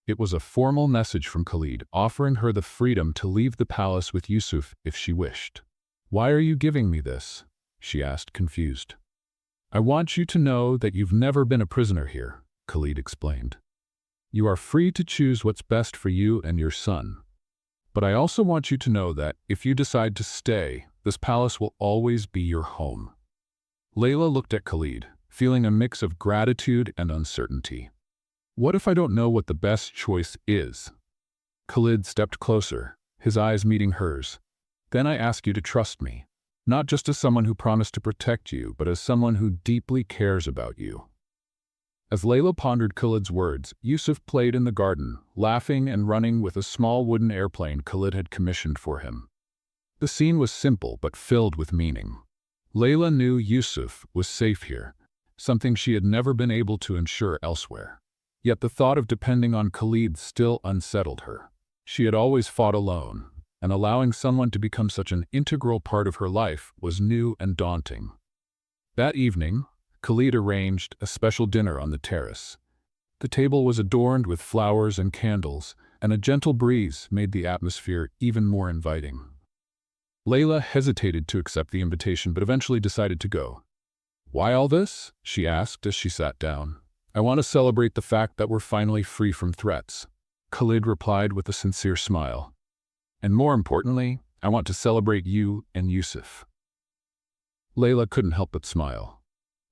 It was a formal message from Khalid, offering her the freedom to leave the palace with Yusuf if she wished. "Why are you giving me this?" she asked, confused. "I want you to know that you've never been a prisoner here," Khalid explained. "You are free to choose what's best for you and your son. But I also want you to know that if you decide to stay, this palace will always be your home." Layla looked at Khalid, feeling a mix of gratitude and uncertainty. "What if I don't know what the best choice is?" Khalid stepped closer, his eyes meeting hers. "Then I ask you to trust me, not just as someone who promised to protect you, but as someone who deeply cares about you." As Layla pondered Khalid's words, Yusuf played in the garden, laughing and running with a small wooden airplane Khalid had commissioned for him. The scene was simple but filled with meaning. Layla knew Yusuf was safe here, something she had never been able to ensure elsewhere. Yet the thought of depending on Khalid still unsettled her. She had always fought alone, and allowing someone to become such an integral part of her life was new and daunting. That evening, Khalid arranged a special dinner on the terrace. The table was adorned with flowers and candles, and a gentle breeze made the atmosphere even more inviting. Layla hesitated to accept the invitation but eventually decided to go. "Why all this?" she asked as she sat down. "I want to celebrate the fact that we're finally free from threats," Khalid replied with a sincere smile. "And more importantly, I want to celebrate you and Yusuf." Layla couldn't help but smile.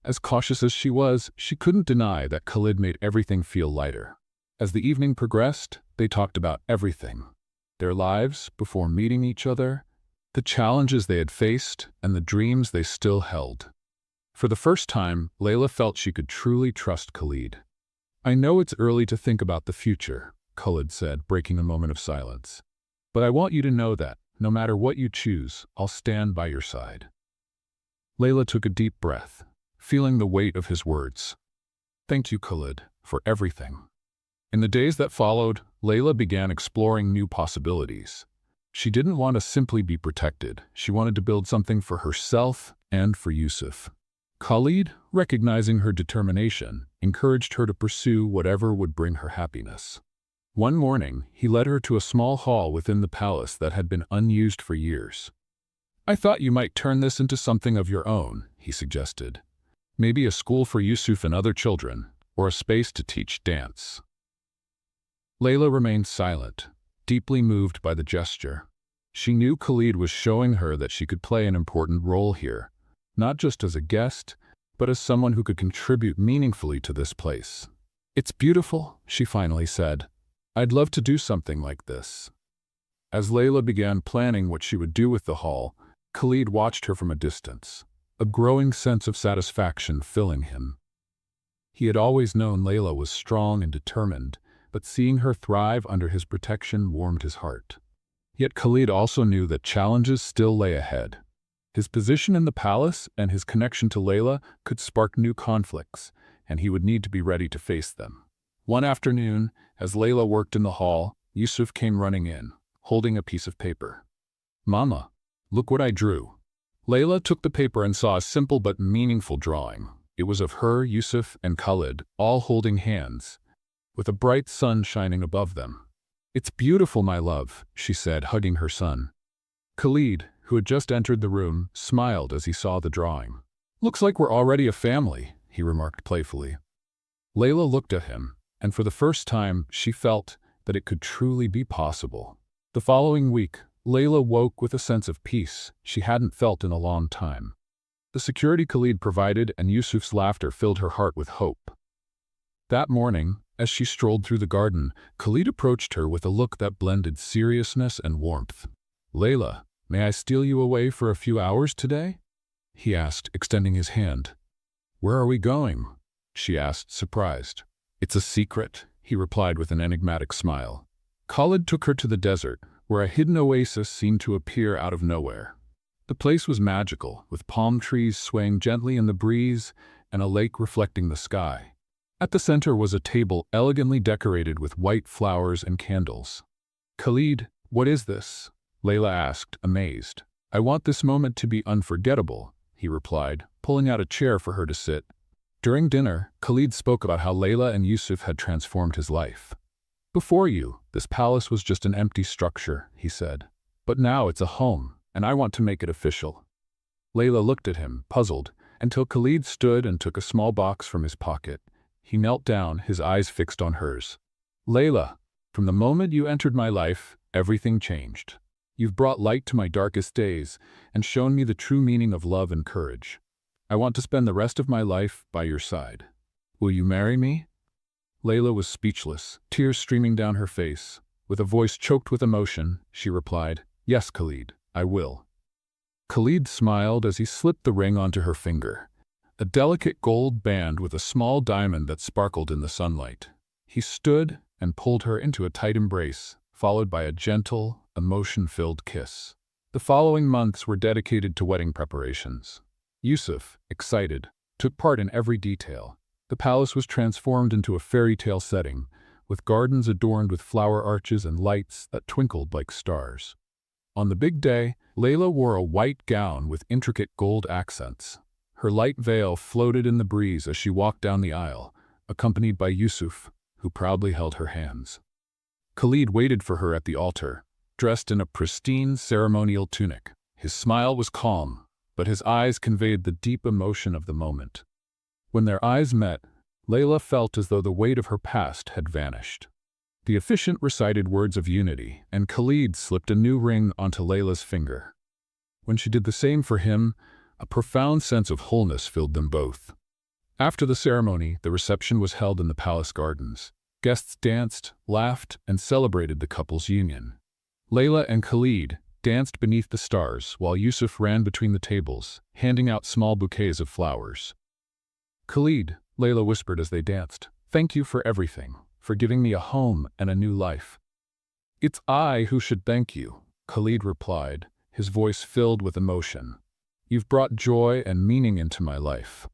As cautious as she was, she couldn't deny that Khalid made everything feel lighter. As the evening progressed, they talked about everything: their lives before meeting each other, the challenges they had faced, and the dreams they still held. For the first time, Layla felt she could truly trust Khalid. "I know it's early to think about the future," Khalid said, breaking a moment of silence. "But I want you to know that, no matter what you choose, I'll stand by your side." Layla took a deep breath, feeling the weight of his words. "Thank you, Khalid, for everything." In the days that followed, Layla began exploring new possibilities. She didn't want to simply be protected. She wanted to build something for herself and for Yusuf. Khalid, recognizing her determination, encouraged her to pursue whatever would bring her happiness. One morning, he led her to a small hall within the palace that had been unused for years. "I thought you might turn this into something of your own," he suggested. "Maybe a school for Yusuf and other children, or a space to teach dance." Layla remained silent, deeply moved by the gesture. She knew Khalid was showing her that she could play an important role here, not just as a guest, but as someone who could contribute meaningfully to this place. "It's beautiful," she finally said. "I'd love to do something like this." As Layla began planning what she would do with the hall, Khalid watched her from a distance, a growing sense of satisfaction filling him. He had always known Layla was strong and determined, but seeing her thrive under his protection warmed his heart. Yet Khalid also knew that challenges still lay ahead. His position in the palace and his connection to Layla could spark new conflicts, and he would need to be ready to face them. One afternoon, as Layla worked in the hall, Yusuf came running in, holding a piece of paper. "Mama, look what I drew." Layla took the paper and saw a simple but meaningful drawing. It was of her, Yusuf, and Khalid, all holding hands, with a bright sun shining above them. "It's beautiful, my love," she said, hugging her son. Khalid, who had just entered the room, smiled as he saw the drawing. "Looks like we're already a family," he remarked playfully. Layla looked at him, and for the first time she felt that it could truly be possible. The following week, Layla woke with a sense of peace she hadn't felt in a long time. The security Khalid provided and Yusuf's laughter filled her heart with hope. That morning, as she strolled through the garden, Khalid approached her with a look that blended seriousness and warmth. "Layla, may I steal you away for a few hours today?" he asked, extending his hand. "Where are we going?" she asked, surprised. "It's a secret," he replied with an enigmatic smile. Khalid took her to the desert, where a hidden oasis seemed to appear out of nowhere. The place was magical, with palm trees swaying gently in the breeze and a lake reflecting the sky. At the center was a table elegantly decorated with white flowers and candles. "Khalid, what is this?" Layla asked, amazed. "I want this moment to be unforgettable," he replied, pulling out a chair for her to sit. During dinner, Khalid spoke about how Layla and Yusuf had transformed his life. "Before you, this palace was just an empty structure," he said. "But now it's a home, and I want to make it official." Layla looked at him, puzzled, until Khalid stood and took a small box from his pocket. He knelt down, his eyes fixed on hers. "Layla, from the moment you entered my life, everything changed. You've brought light to my darkest days and shown me the true meaning of love and courage. I want to spend the rest of my life by your side. Will you marry me?" Layla was speechless, tears streaming down her face. With a voice choked with emotion, she replied, "Yes, Khalid, I will." Khalid smiled as he slipped the ring onto her finger, a delicate gold band with a small diamond that sparkled in the sunlight. He stood and pulled her into a tight embrace, followed by a gentle, emotion-filled kiss. The following months were dedicated to wedding preparations. Yusuf, excited, took part in every detail. The palace was transformed into a fairy tale setting, with gardens adorned with flower arches and lights that twinkled like stars. On the big day, Layla wore a white gown with intricate gold accents. Her light veil floated in the breeze as she walked down the aisle, accompanied by Yusuf, who proudly held her hands. Khalid waited for her at the altar, dressed in a pristine ceremonial tunic. His smile was calm, but his eyes conveyed the deep emotion of the moment. When their eyes met, Layla felt as though the weight of her past had vanished. The officiant recited words of unity, and Khalid slipped a new ring onto Layla's finger. When she did the same for him, a profound sense of wholeness filled them both. After the ceremony, the reception was held in the palace gardens. Guests danced, laughed, and celebrated the couple's union. Layla and Khalid danced beneath the stars, while Yusuf ran between the tables, handing out small bouquets of flowers. "Khalid," Layla whispered as they danced, "thank you for everything, for giving me a home and a new life." "It's I who should thank you," Khalid replied, his voice filled with emotion. "You've brought joy and meaning into my life."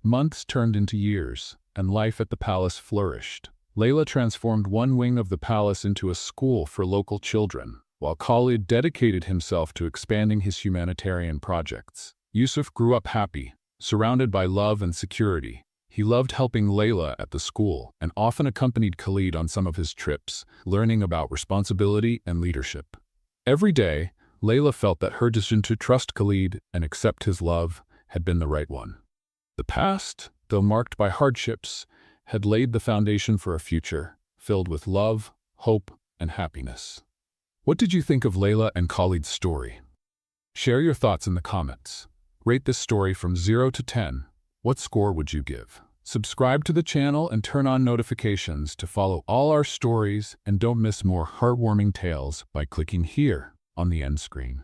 Months turned into years, and life at the palace flourished. Layla transformed one wing of the palace into a school for local children, while Khalid dedicated himself to expanding his humanitarian projects. Yusuf grew up happy, surrounded by love and security. He loved helping Layla at the school and often accompanied Khalid on some of his trips, learning about responsibility and leadership. Every day, Layla felt that her decision to trust Khalid and accept his love had been the right one. The past, though marked by hardships, had laid the foundation for a future filled with love, hope, and happiness. What did you think of Layla and Khalid's story? Share your thoughts in the comments. Rate this story from 0 to 10. What score would you give? Subscribe to the channel and turn on notifications to follow all our stories, and don't miss more heartwarming tales by clicking here on the end screen.